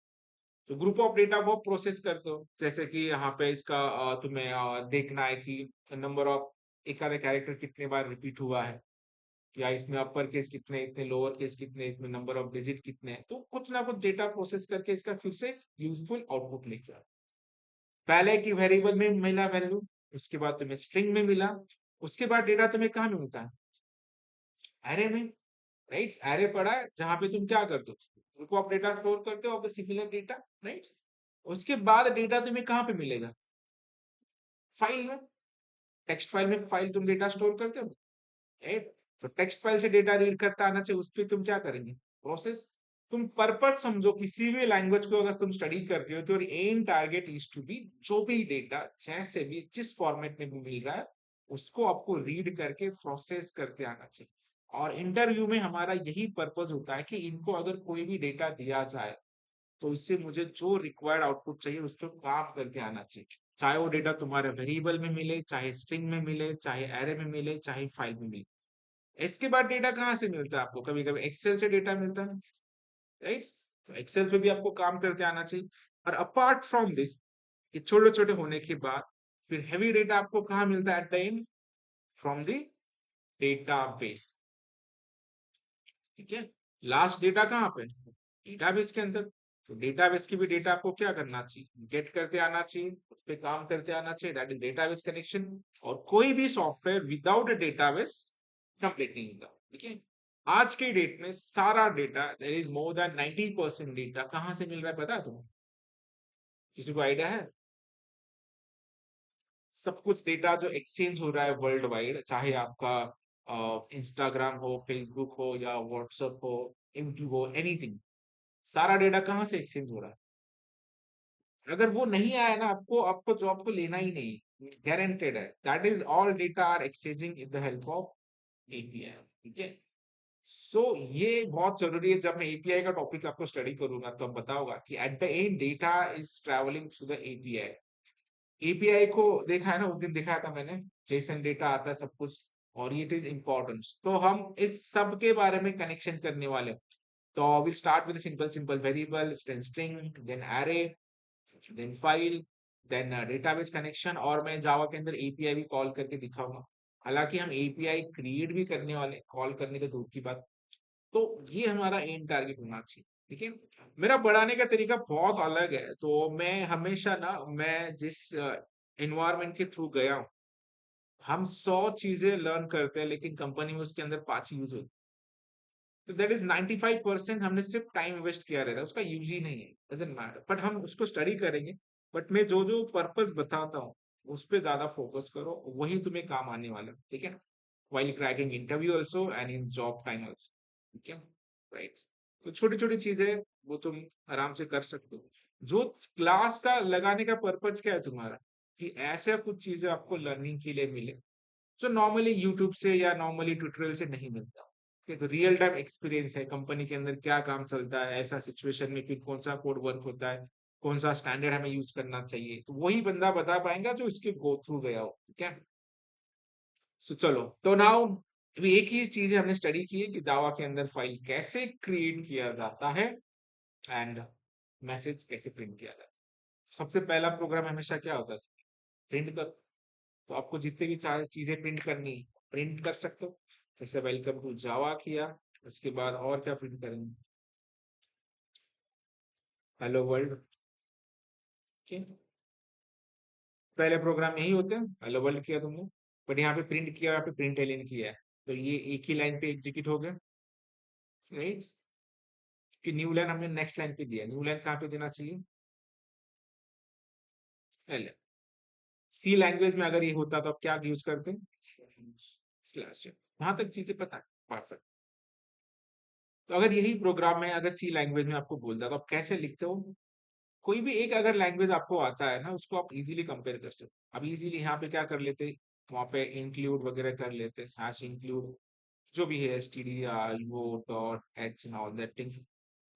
तो ग्रुप ऑफ डेटा वो प्रोसेस करते हो, जैसे कि यहाँ पे इसका तुम्हें देखना है कि नंबर ऑफ एक आधे कैरेक्टर कितने बार रिपीट हुआ है, या इसमें अपर केस कितने, इतने लोअर केस कितने, इसमें नंबर ऑफ डिजिट कितने हैं। तो कुछ ना कुछ डेटा प्रोसेस करके इसका फिर से यूजफुल आउटपुट लेके आओ। पहले की वेरिएबल में मिला वैल्यू, उसके बाद तुम्हें स्ट्रिंग में मिला, उसके बाद डेटा तुम्हें कहाँ मिलता है, एरे में, राइट। एरे पड़ा है जहां पे तुम क्या करते हो, ग्रुप ऑफ डेटा स्टोर करते हो, सिमिलर डेटा, राइट। उसके बाद डेटा तुम्हें कहाँ पे मिलेगा, फाइल में, टेक्स्ट फाइल में, फाइल तुम डेटा स्टोर करते हो, राइट। तो टेक्स्ट फाइल से डेटा रीड करता आना चाहिए, उस पर तुम क्या करेंगे, प्रोसेस। तुम पर्पस समझो, किसी भी लैंग्वेज को अगर तुम स्टडी कर रहे हो, तो aim target is to be, जो भी डेटा जैसे भी जिस फॉर्मेट में भी मिल रहा है, उसको आपको रीड करके प्रोसेस करते आना चाहिए। और इंटरव्यू में हमारा यही पर्पस होता है कि इनको अगर कोई भी डेटा दिया जाए, तो इससे मुझे जो रिक्वायर्ड आउटपुट चाहिए उस पर काम करके आना चाहिए। चाहे वो डेटा तुम्हारे वेरिएबल में मिले, चाहे स्ट्रिंग में मिले, चाहे एरे में मिले, चाहे फाइल में मिले। इसके बाद डेटा कहाँ से मिलता है आपको, कभी कभी एक्सेल से डेटा मिलता है, राइट। तो एक्सेल पे भी आपको काम करते आना चाहिए। और अपार्ट फ्रॉम दिस, ये छोटे छोटे होने के बाद, फिर हैवी डेटा आपको कहाँ मिलता है eight the and, from the database. ठीक है, लास्ट डेटा कहाँ पे, डेटाबेस के अंदर। तो डेटाबेस की भी डेटा आपको क्या करना चाहिए, गेट करते आना चाहिए, उस पर काम करते आना चाहिए, दैट इज डेटाबेस कनेक्शन। और कोई भी software without a database complete नहीं होता। ठीक है, आज के डेट में सारा data, there is more than 90% data कहाँ से मिल रहा है पता है तुम्हें, किसी को आइडिया है? सब कुछ डेटा जो एक्सचेंज हो रहा है वर्ल्ड वाइड, चाहे आपका इंस्टाग्राम हो, फेसबुक हो, या व्हाट्सएप हो, यूट्यूब हो, एनीथिंग, सारा डेटा कहाँ से एक्सचेंज हो रहा है। अगर वो नहीं आया ना, आपको आपको जॉब को लेना ही नहीं, गारंटेड है। That is all data are exchanging with the help of API. ठीक है, सो ये बहुत जरूरी है। जब मैं एपीआई का टॉपिक आपको स्टडी करूंगा तो अब बताऊंगा कि at the end data is travelling to the API. API को देखा है ना, उस दिन दिखाया था मैंने, जेसन डेटा आता है सब कुछ, और इट इज इम्पोर्टेंस। तो हम इस सब के बारे में कनेक्शन करने वाले हैं। तो will start with simple simple variable, string, then array, then file, then database connection, और मैं जावा के अंदर एपीआई भी कॉल करके दिखाऊंगा। हालांकि हम एपीआई क्रिएट भी करने वाले, कॉल करने के दूर की बात। तो ये हमारा एंड टारगेट होना चाहिए। ठीक है, मेरा बढ़ाने का तरीका बहुत अलग है। तो मैं हमेशा ना, मैं जिस एनवायरमेंट के थ्रू गया हूँ, हम 100 चीजें लर्न करते हैं लेकिन कंपनी में उसके अंदर 5 यूज होती। तो दैट इज 95% हमने सिर्फ टाइम वेस्ट किया रहता है, उसका यूज ही नहीं है, डजंट मैटर, बट हम उसको स्टडी करेंगे। बट मैं जो जो पर्पस बताता हूँ उस पर ज्यादा फोकस करो, वही तुम्हें काम आने वाला है। ठीक है, while cracking interview also and in job time also। ठीक है, राइट। तो छोटी छोटी चीजें वो तुम आराम से कर सकते हो। जो क्लास का लगाने का पर्पज क्या है तुम्हारा, कि ऐसे कुछ चीजें आपको लर्निंग के लिए मिले जो नॉर्मली यूट्यूब से या नॉर्मली ट्यूटोरियल से नहीं मिलता। ठीक है, तो रियल टाइम एक्सपीरियंस है, कंपनी के अंदर क्या काम चलता है, ऐसा सिचुएशन में फिर कौन सा कोड वर्क होता है, कौन सा स्टैंडर्ड हमें यूज करना चाहिए, तो वही बंदा बता पाएगा जो इसके गो थ्रू गया हो। ठीक है, सो चलो, तो नाउ अभी एक ही चीज हमने स्टडी की है कि जावा के अंदर फाइल कैसे क्रिएट किया जाता है एंड मैसेज कैसे प्रिंट किया जाता है। सबसे पहला प्रोग्राम हमेशा क्या होता है, प्रिंट कर। तो आपको जितने भी चाहे चीजें प्रिंट करनी, प्रिंट कर सकते हो। जैसे वेलकम टू जावा किया, उसके बाद और क्या प्रिंट करेंगे, हेलो वर्ल्ड। पहले प्रोग्राम यही होते हैं, हेलो वर्ल्ड किया तुमने, बट यहाँ पे प्रिंट किया, यहाँ पे प्रिंट एलियन किया है, तो ये एक ही लाइन पे एग्जीक्यूट हो गया, राइट। कि न्यू लाइन हमने नेक्स्ट लाइन पे दिया, न्यू लाइन कहाँ पे देना चाहिए, एल। सी लैंग्वेज में अगर ये होता तो आप क्या यूज करते, स्लैश। वहां तक चीजें पता है, परफेक्ट। तो अगर यही प्रोग्राम है, अगर सी लैंग्वेज में आपको बोलता तो आप कैसे लिखते हो। कोई भी एक अगर लैंग्वेज आपको आता है ना, उसको आप इजीली कंपेयर कर सकते हो। अब इजीली यहाँ पे क्या कर लेते, वहां पे इंक्लूड वगैरह कर लेते, हैश इंक्लूड, जो भी है, एस टी डी आर वो dot H and all that things.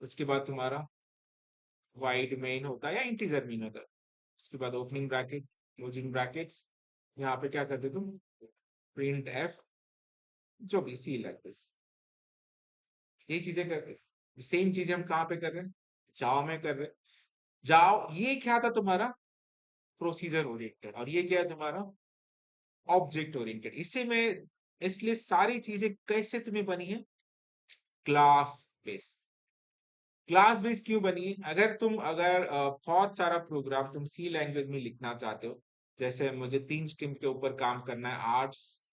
उसके बाद तुम्हारा वाइड मेन होता है या इंटीजर मेन होता है। उसके बाद ओपनिंग ब्रैकेट, क्लोजिंग ब्रैकेट्स, यहाँ पे क्या करते तुम, प्रिंट एफ, जो भी सी लैंग्वेज, ये चीजें करते हैं। सेम चीजें हम कहाँ पे कर रहे हैं, जावा में कर रहे हैं। जाओ, ये क्या था तुम्हारा, प्रोसीजर ओरिएंटेड, और ये क्या है तुम्हारा, ऑब्जेक्ट ओरिएंटेड। इससे मैं, इसलिए सारी चीजें कैसे तुम्हें बनी है, क्लास बेस। क्लास बेस क्यों बनी है, अगर तुम अगर बहुत सारा प्रोग्राम तुम सी लैंग्वेज में लिखना चाहते हो, जैसे मुझे 3 स्ट्रीम के ऊपर काम करना है, आर्ट्स,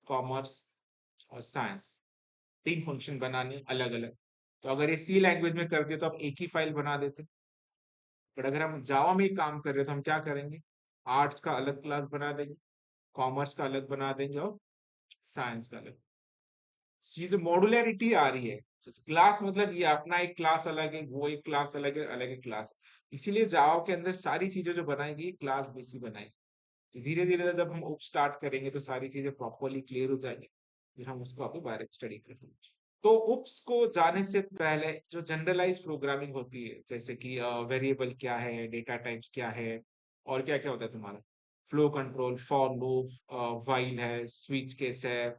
कॉमर्स और साइंस, 3 फंक्शन बनाने अलग अलग, तो अगर ये सी लैंग्वेज में करते तो आप एक ही फाइल बना देते। बट अगर हम जावा में ही काम कर रहे हैं तो हम क्या करेंगे, आर्ट्स का अलग क्लास बना देंगे, कॉमर्स का अलग बना देंगे, और साइंस का अलग। ये जो मॉडुलरिटी आ रही है, क्लास मतलब ये अपना एक क्लास अलग है, वो एक क्लास अलग है, अलग एक क्लास। इसीलिए जावा के अंदर सारी चीजें जो बनाएंगी क्लास बेसिस बनाएंगे। तो धीरे धीरे जब हम उप स्टार्ट करेंगे तो सारी चीजें प्रॉपरली क्लियर हो जाएंगी, फिर हम उसको अपने बारे में स्टडी करेंगे। तो उप्स को जाने से पहले जो जनरलाइज प्रोग्रामिंग होती है, जैसे कि वेरिएबल क्या है, डेटा टाइप्स क्या है, और क्या क्या होता है तुम्हारा, flow control, for loop, while है, स्विच केस है,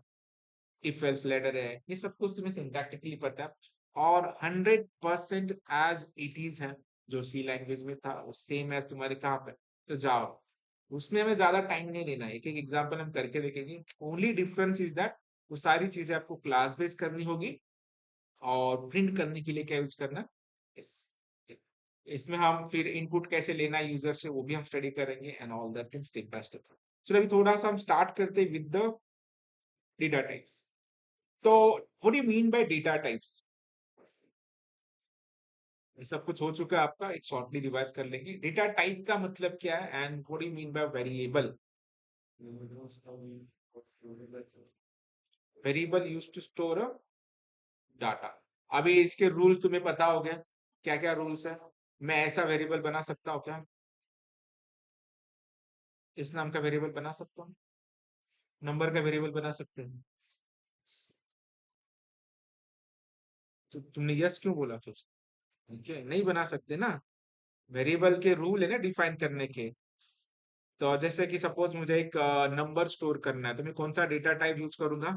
इफ एल्स लेटर है, ये सब कुछ तुम्हें सिंटैक्टिकली पता है। और 100% एज इट इज है, जो सी लैंग्वेज में था वो सेम एज तुम्हारे कहाँ पे, तो जाओ। उसमें हमें ज्यादा टाइम नहीं लेना है, एक एक एग्जाम्पल हम करके देखेंगे। ओनली डिफरेंस इज दैट वो सारी चीजें आपको क्लास बेस करनी होगी, और प्रिंट करने के लिए क्या यूज करना, इस इसमें हम फिर इनपुट कैसे लेना है यूजर से वो भी हम स्टडी करेंगे, and all that thing step by step. चलो अभी थोड़ा सा हम स्टार्ट करते हैं विद द डेटा टाइप्स। तो what do you mean bye data types? ये सब कुछ हो चुका है आपका, एक शॉर्टली रिवाइज कर लेंगे। डेटा टाइप का मतलब क्या है, and what do you mean by variable? Variable used to store a data. अभी इसके रूल तुम्हें पता हो गया, क्या क्या रूल्स है? मैं ऐसा वेरिएबल बना सकता हूँ क्या, इस नाम का वेरिएबल बना सकता हूँ, नंबर का वेरिएबल बना सकते हैं? तो तुमने यस क्यों बोला फिर? ठीक है, नहीं बना सकते ना, वेरिएबल के रूल है ना डिफाइन करने के। तो जैसे कि सपोज मुझे एक नंबर स्टोर करना है, तो मैं कौन सा डेटा टाइप यूज करूंगा,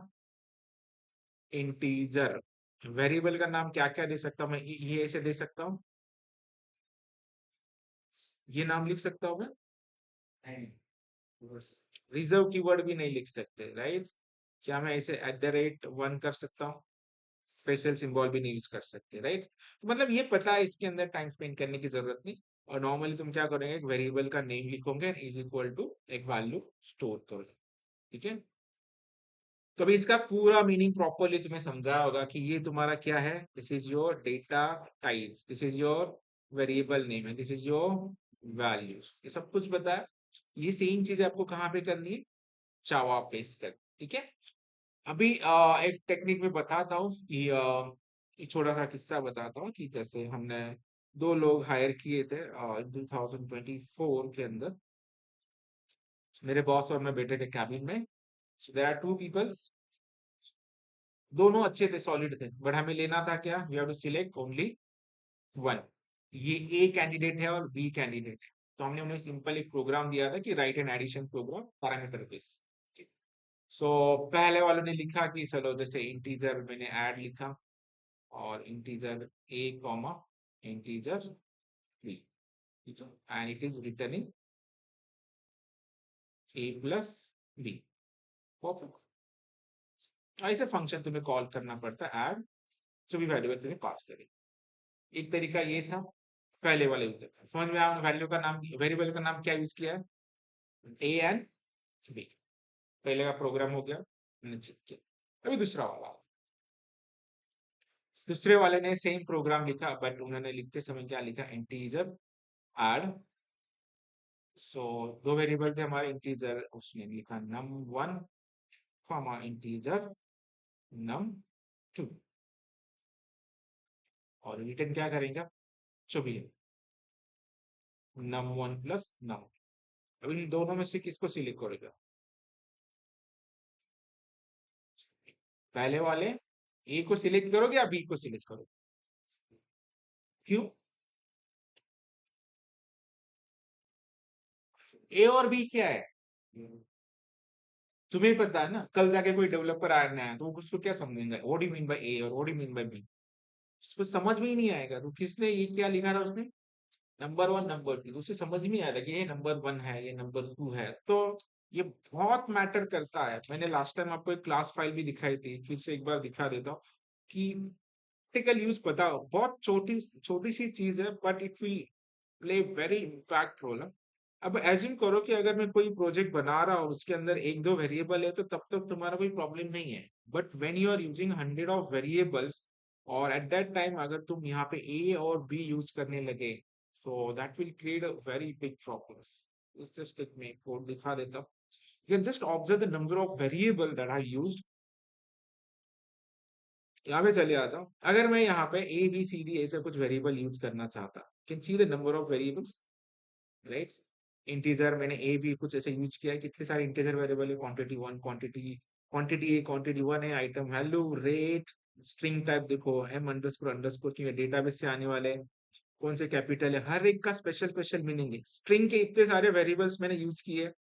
इंटीजर। वेरिएबल का नाम क्या क्या दे सकता हूँ मैं, ये ऐसे दे सकता हूँ, ये नाम लिख सकता हूँ मैं, रिजर्व कीवर्ड भी नहीं लिख सकते, राइट? क्या मैं इसे @1 कर सकता हूँ, स्पेशल सिंबल भी नहीं यूज कर सकते, राइट? तो मतलब ये पता है, इसके अंदर टाइम स्पेंड करने की जरूरत नहीं। और नॉर्मली तुम क्या करोगे, एक वेरिएबल का नेम लिखोगे, इज इक्वल टू एक वैल्यू स्टोर करोगे, ठीक है? तो अभी इसका पूरा मीनिंग प्रॉपरली तुम्हें समझाया होगा कि ये तुम्हारा क्या है, this is your data type, this is your variable name है, दिस इज योर वैल्यूज, ये सब कुछ बताया। ये सेम चीज आपको कहाँ पे करनी है, जावा पेस्ट कर, ठीक है? अभी एक टेक्निक में बताता हूँ कि एक छोटा सा किस्सा बताता हूँ कि जैसे हमने दो लोग हायर किए थे 2024 के अंदर। मेरे बॉस और मैं बैठे थे कैबिन में, so there are two peoples, दोनों अच्छे थे, सॉलिड थे, बट हमें लेना था क्या, we have to select only one. ये ए कैंडिडेट है और बी कैंडिडेट है, तो हमने उन्हें सिंपल एक प्रोग्राम दिया था कि write an addition program parameter base. So पहले वालों ने लिखा कि चलो जैसे इंटीजर मैंने ऐड लिखा, और integer a comma integer b, and it is returning a plus b, perfect. ऐसे फंक्शन तुम्हें कॉल करना पड़ता है, ऐड, जो भी वैल्यूबल तुम्हें पास करे। एक तरीका ये था, पहले वाले यूजर का समझ में आया, वैल्यू का नाम, वेरिएबल का नाम क्या यूज किया है, a एंड b। पहले का प्रोग्राम हो गया, मैंने चेक किया। अभी दूसरा वाला, दूसरे वाले ने सेम प्रोग्राम लिखा, बट उन्होंने लिखते समय क्या लिखा, इंटीजर ऐड। सो दो वेरिएबल थे हमारे इंटीजर, उसने लिखा num1 कॉमा इंटीजर num2, और रिटर्न क्या करेंगे, जो भी है num1 प्लस num। अब इन दोनों में से किसको सिलेक्ट करेगा, पहले वाले ए को सिलेक्ट करोगे या बी को सिलेक्ट करोगे, क्यों? ए और बी क्या है, तुम्हें पता है ना, कल जाके कोई डेवलपर आना है तो वो उसको क्या समझेंगे, what do you mean by A और what do you mean by B, उसको समझ में ही नहीं आएगा। तो किसने ये क्या लिखा था उसने, नंबर 1 नंबर 2, तो उसे समझ में आया था कि ये नंबर 1 है, ये नंबर 2 है। तो ये बहुत मैटर करता है। मैंने लास्ट टाइम आपको एक क्लास फाइल भी दिखाई थी, फिर से एक बार दिखा देता हूँ कि प्रैक्टिकल यूज पता हो, बहुत छोटी छोटी सी चीज है, but it will play very impact role. अब एज्यूम करो कि अगर मैं कोई प्रोजेक्ट बना रहा हूँ, उसके अंदर एक दो वेरिएबल है, तो तब तक तुम्हारा कोई प्रॉब्लम नहीं है। But when you are using hundred of variables, और एट दैट टाइम अगर तुम यहाँ पे ए और बी यूज करने लगे, so that will create a very big problems. इस जस्ट एक मैं कोड दिखा देता हूँ, you can just observe the number of variable that I used. यहाँ पे चले आ जाओ, अगर मैं यहाँ पे ए बी सी डी ऐसे कुछ वेरिएबल यूज करना चाहता, can see the number of variables, right? Integer मैंने ए बी कुछ ऐसे यूज किया है, कितने सारे इंटीजर वेरिएबल है, क्वांटिटी 1, क्वांटिटी ए, क्वांटिटी 1 है, item value, rate, string type देखो m___ की डेटाबेस से आने वाले हैं, कौन से कैपिटल है, हर एक का स्पेशल स्पेशल मीनिंग है। स्ट्रिंग के इतने सारे वेरिएबल्स मैंने यूज किए,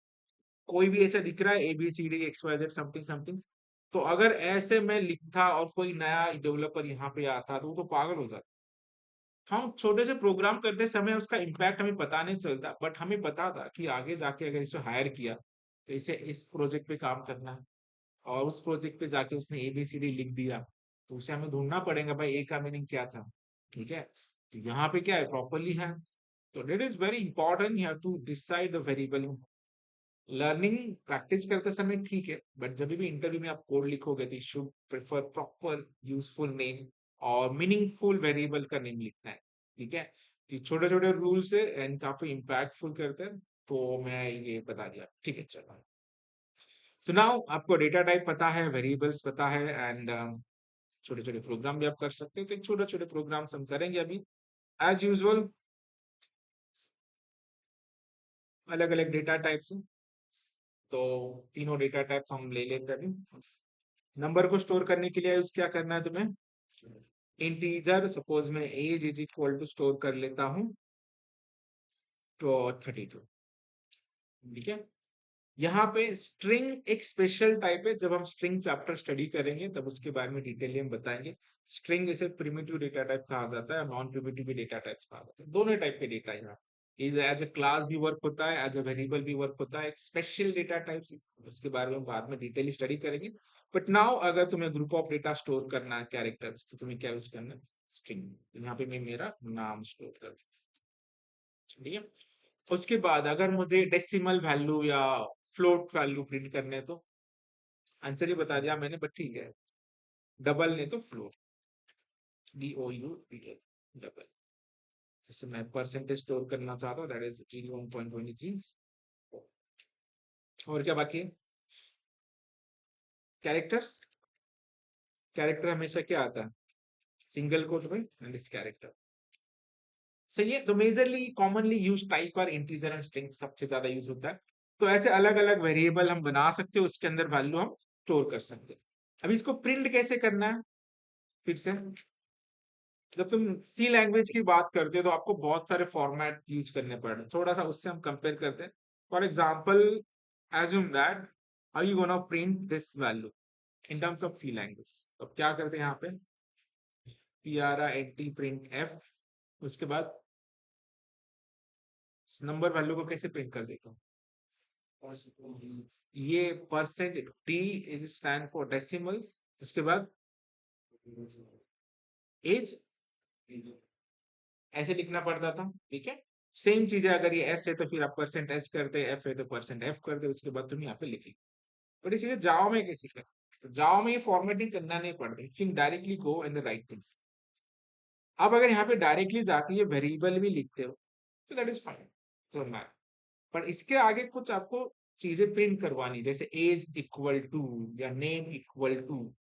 कोई भी ऐसा दिख रहा है A B C D X Y Z something something, तो अगर ऐसे मैं लिखता और कोई नया डेवलपर यहाँ पे आता तो वो तो पागल हो जाता। हम छोटे से प्रोग्राम करते समय उसका इम्पैक्ट हमें पता नहीं चलता, बट हमें पता था कि आगे जाके अगर इसे हायर किया तो इसे इस प्रोजेक्ट पे काम करना है, और उस प्रोजेक्ट पे जाके उसने ABCD लिख दिया, तो उसे हमें ढूंढना पड़ेगा भाई ए का मीनिंग क्या था। ठीक है, तो यहाँ पे क्या है, प्रॉपरली है। तो it is very important, you have to decide the variable. Learning practice करते समय ठीक है, बट जब भी इंटरव्यू में आप कोड लिखोगे तो should prefer proper useful name और मीनिंगफुल वेरिएबल का नेम लिखना है। ठीक है, तो छोटे छोटे रूल्स है एंड काफी इम्पैक्टफुल करते हैं, तो मैं ये बता दिया। ठीक है, चलो। सो नाउ आपको डेटा टाइप पता है, वेरिएबल्स पता है, एंड छोटे छोटे प्रोग्राम भी आप कर सकते हो। तो छोटे छोटे प्रोग्राम्स हम करेंगे अभी, एज यूजुअल। अलग अलग डेटा टाइप्स हैं, तो तीनों डेटा टाइप्स हम ले लेते हैं अभी। नंबर को स्टोर करने के लिए यूज क्या करना है तुम्हें, इंटीजर। सपोज मैं age is equal to store कर लेता हूँ तो 32। ठीक है, यहाँ पे स्ट्रिंग एक स्पेशल टाइप है, जब हम स्ट्रिंग चैप्टर स्टडी करेंगे तब उसके बारे में डिटेल हम बताएंगे। स्ट्रिंग इसे प्रिमिटिव डेटा टाइप कहा जाता है, नॉन प्रिमिटिव भी डेटा टाइप कहा जाता है। दोनों टाइप के डेटा यहाँ इज एज ए क्लास भी वर्क होता है, एज ए वेरिएबल भी वर्क होता है। एक स्पेशल डेटा टाइप्स, उसके बारे में बाद में डिटेल स्टडी करेंगे। बट नाउ अगर तुम्हें ग्रुप ऑफ डेटा स्टोर करना है, कैरेक्टर्स, तो तुम्हें क्या यूज करना है, स्ट्रिंग। यहाँ पे मैं मेरा नाम स्टोर कर, ठीक है। उसके बाद अगर मुझे डेसिमल वैल्यू या फ्लोट वैल्यू प्रिंट करने हैं, तो आंसर ही बता दिया मैंने, बट ठीक है। डबल नहीं तो फ्लोट, DOU डबल। जैसे मैं परसेंटेज स्टोर करना चाहता हूँ, दैट इज 1.23। और क्या बाकी है, कैरेक्टर्स। कैरेक्टर हमेशा क्या आता है, सिंगल कोट में, एंड इस कैरेक्टर। सही है, तो मेजरली कॉमनली यूज टाइप और इंटीजर एंड स्ट्रिंग सबसे ज्यादा यूज होता है। तो ऐसे अलग अलग वेरिएबल हम बना सकते हो, उसके अंदर वैल्यू हम स्टोर कर सकते हैं। अब इसको प्रिंट कैसे करना है, फिर से जब तुम सी लैंग्वेज की बात करते हो तो आपको बहुत सारे फॉर्मेट यूज करने पड़ रहे हैं। थोड़ा सा उससे हम कंपेयर करते हैं। For example, assume that are you gonna print this value in terms of C language. तो क्या करते हैं यहाँ पे, PRINT प्रिंट एफ। उसके बाद नंबर वैल्यू को कैसे प्रिंट कर देता हूँ, ये %d is stand for decimals. उसके बाद एज, ऐसे लिखना पड़ता था। ठीक है, सेम चीज है, अगर ये एस है तो फिर आप %s करते, एफ है तो %f करते, उसके बाद तुम यहाँ पे लिखी। बट इसी जावा में कैसे कर, तो जावा में ये फॉर्मेटिंग करना नहीं पड़ता, you directly go in the right things. अब अगर यहाँ पे डायरेक्टली जाके ये वेरिएबल भी लिखते हो तो दैट इज फाइन, सो मैं, पर इसके आगे कुछ आपको चीजें प्रिंट करवानी, जैसे एज इक्वल टू या नेम इक्वल टू।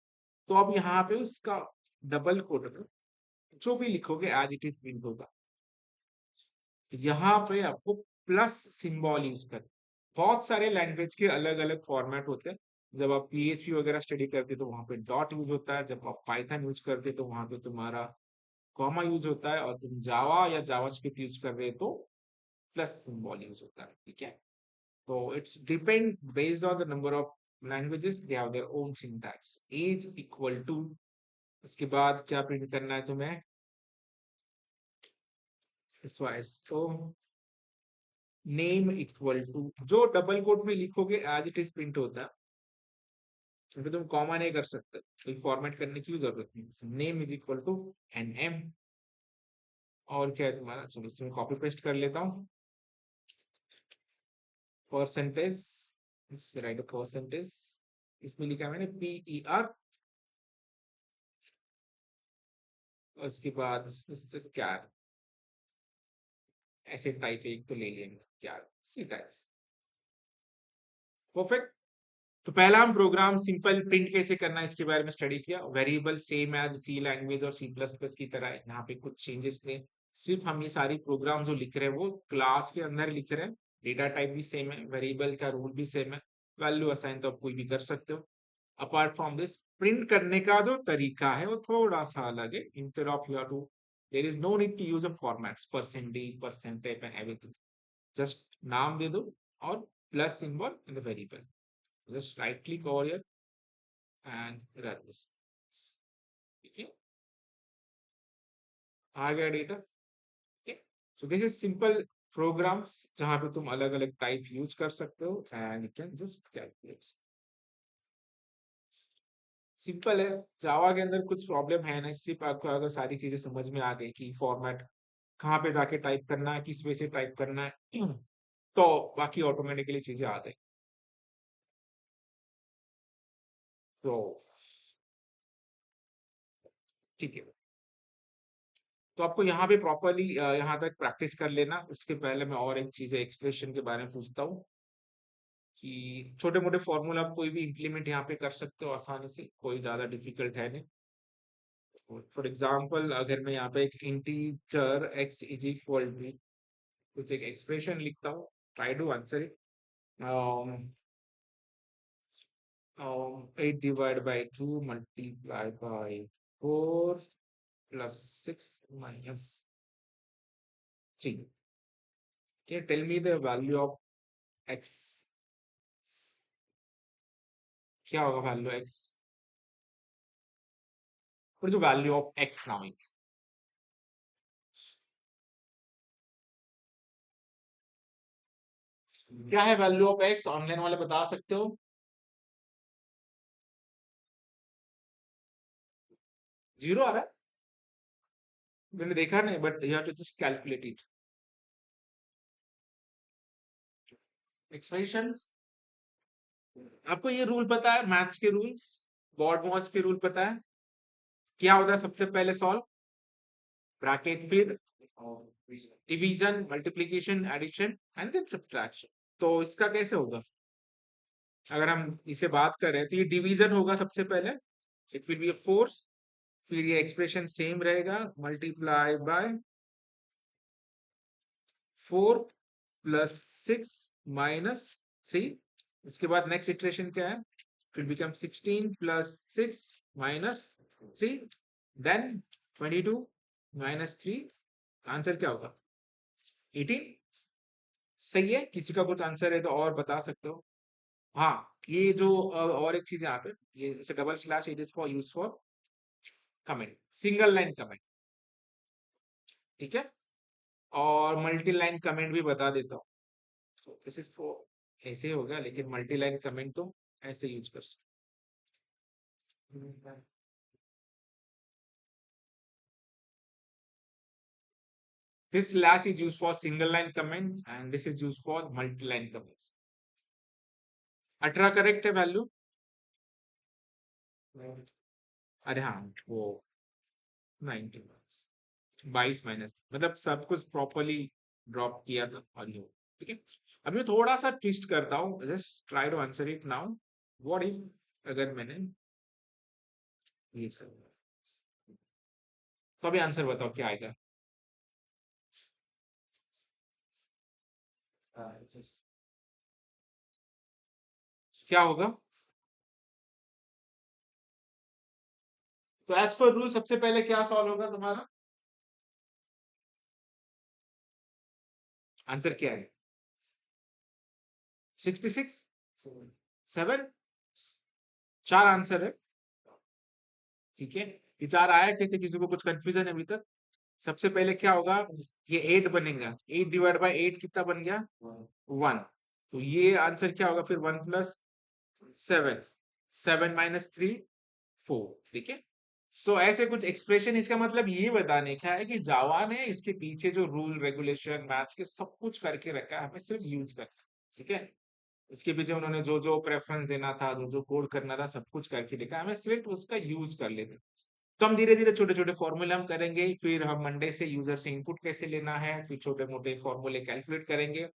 तो अब यहाँ पे उसका डबल कोट में जो भी लिखोगे एज इट इज प्रिंट होगा। तो यहाँ पे आपको प्लस सिंबल यूज कर, बहुत सारे लैंग्वेज के अलग अलग फॉर्मेट होते हैं। जब आप PHP वगैरह स्टडी करते तो वहां पे डॉट यूज होता है, जब आप पाइथन यूज करते तो वहां पे तुम्हारा कॉमा यूज होता है, और तुम जावा या जावास्क्रिप्ट यूज कर रहे हो तो प्लस सिंबल यूज होता है। ठीक है, तो it's depend based on the number of languages, they have their own syntax. Age equal to, उसके बाद क्या प्रिंट करना है तुम्हें, इस वाइज तो नेम इक्वल टू, जो डबल कोट में लिखोगे एज इट इज प्रिंट होता है, क्योंकि तुम कॉमा नहीं कर सकते, कोई फॉर्मेट करने की जरूरत नहीं। Name is equal to NM। और क्या है तुम्हारा, चलो इसमें कॉपी पेस्ट कर लेता हूँ। परसेंटेज, राइट परसेंटेज, इसमें लिखा है मैंने PER। उसके बाद क्या, ऐसे टाइप एक तो ले लिया क्या, सी टाइप। परफेक्ट। तो पहला हम प्रोग्राम सिंपल प्रिंट कैसे करना है इसके बारे में स्टडी किया। वेरिएबल सेम एज सी लैंग्वेज और C++ की तरह है, यहाँ पे कुछ चेंजेस थे। सिर्फ हम ये सारी प्रोग्राम जो लिख रहे हैं वो क्लास के अंदर लिख रहे हैं। डेटा टाइप भी सेम है, वेरिएबल का रूल भी सेम है, वैल्यू असाइन तो आप कोई भी कर सकते हो। अपार्ट फ्रॉम दिस, प्रिंट करने का जो तरीका है वो थोड़ा सा अलग है। Instead of you to, there is no need to use a formats %d, %type and everything. Just नाम दे दो और plus symbol in the variable. Just right click over here and run this. ठीक है, आ गया data. So this is simple programs जहां पे तुम अलग अलग टाइप यूज कर सकते हो and you can just calculate. Simple है। जावा के अंदर कुछ प्रॉब्लम है ना, सिर्फ आपको अगर सारी चीजें समझ में आ गई कि फॉर्मेट कहाँ पे जाके टाइप करना है, किस वे से टाइप करना है तो बाकी ऑटोमेटिकली चीजें आ जाए। तो ठीक है, तो आपको यहाँ पे प्रॉपरली यहाँ तक प्रैक्टिस कर लेना। उसके पहले मैं और एक चीज एक्सप्रेशन के बारे में पूछता हूँ कि छोटे मोटे फॉर्मूला आप कोई भी इंप्लीमेंट यहाँ पे कर सकते हो आसानी से, कोई ज्यादा डिफिकल्ट है नहीं। फॉर एग्जाम्पल अगर मैं यहाँ पे एक integer x is equal to कुछ एक एक्सप्रेशन लिखता हूँ, try to answer it. 8 divided by 2 multiplied by 4 plus 6 minus 3. Can you tell me the value of x? क्या होगा value x? What is the value of x now? क्या है value of x? Online वाले बता सकते हो? Zero आ रहा है? मैंने देखा नहीं, but you have to just calculate it. Expressions. आपको ये रूल पता है मैथ्स के रूल्स, बॉड मॉस के रूल पता है? क्या होता है सबसे पहले सॉल्व, ब्रैकेट फिर division, multiplication, addition and then subtraction. तो इसका कैसे होगा? अगर हम इसे बात करें तो ये डिवीजन होगा सबसे पहले, इट विल बी 4, फिर ये एक्सप्रेशन सेम रहेगा, मल्टीप्लाई बाय 4 प्लस 6 माइनस 3। उसके बाद नेक्स्ट इटरेशन क्या है, फिर become 16 plus 6 minus 3, then 22 minus 3। Answer क्या होगा? 18। सही है। किसी का कुछ आंसर है तो और बता सकते हो। हाँ, ये जो और एक चीज यहाँ पे, ये जैसे double slash it is for use for comment, single line comment, ठीक है। और मल्टी लाइन कमेंट भी बता देता हूँ। सो दिस इज फॉर, ऐसे हो गया, लेकिन मल्टी लाइन कमेंट तो ऐसे यूज कर सकते। This slash is use for single line comment and this is use for multi line comments. 18 correct है वैल्यू। अरे हाँ, वो 90 22 माइनस, मतलब सब कुछ प्रॉपरली ड्रॉप किया था और ये, ठीक है। अब मैं थोड़ा सा ट्विस्ट करता हूँ, just try to answer it now. What if अगर मैंने ये कर दिया? तो अभी आंसर बताओ क्या आएगा। क्या होगा? तो एज पर रूल सबसे पहले क्या सॉल्व होगा तुम्हारा? आंसर क्या है? 66, 7, 4 आंसर है, ठीक है। ये 4 आया कैसे, किसी को कुछ कंफ्यूजन है अभी तक? सबसे पहले क्या होगा, ये 8 बनेगा, 8 डिवाइड बाय 8 कितना बन गया? 1। तो ये आंसर क्या होगा फिर? 1 प्लस 7, 7 माइनस 3, 4, ठीक है। सो ऐसे कुछ एक्सप्रेशन, इसका मतलब ये बताने का है कि जावा ने इसके पीछे जो रूल रेगुलेशन मैथ्स के सब कुछ करके रखा है, हमें सिर्फ यूज करना है, ठीक है। उसके पीछे उन्होंने जो जो प्रेफरेंस देना था, जो जो कोड करना था, सब कुछ करके लिखा है, हमें सिर्फ उसका यूज कर लेना है। तो हम धीरे धीरे छोटे छोटे फॉर्मूले हम करेंगे, फिर हम मंडे से यूजर से इनपुट कैसे लेना है, फिर छोटे मोटे फॉर्मूले कैलकुलेट करेंगे।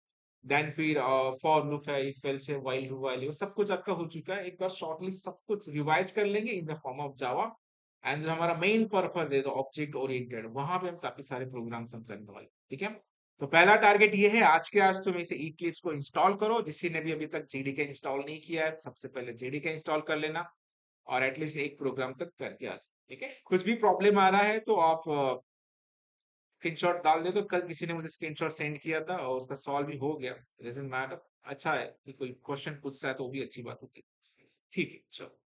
देन फिर फॉर लूप है, इफ एल्स है, व्हाइल लूप, व्हाइल लूप, सब कुछ आपका हो चुका है। एक बार शॉर्टली सब कुछ रिवाइज कर लेंगे in the form of Java. And जो हमारा मेन पर्पस है तो ऑब्जेक्ट ओरिएंटेड, वहां पे हम काफी सारे प्रोग्राम्स हम करने वाले, ठीक है। तो पहला टारगेट ये है आज के आज तुम इसे इक्लिप्स को इंस्टॉल करो। जिसने ने भी अभी तक जेडीके इंस्टॉल नहीं किया है, सबसे पहले जेडीके इंस्टॉल कर लेना और एटलीस्ट एक प्रोग्राम तक करके आ जाओ, ठीक है। कुछ भी प्रॉब्लम आ रहा है तो आप स्क्रीनशॉट डाल दे। तो कल किसी ने मुझे स्क्रीनशॉट सेंड किया था और उसका सॉल्व भी हो गया, डजंट मैटर। अच्छा है कि कोई क्वेश्चन पूछता है तो वो भी अच्छी बात होती है, ठीक है। चलो।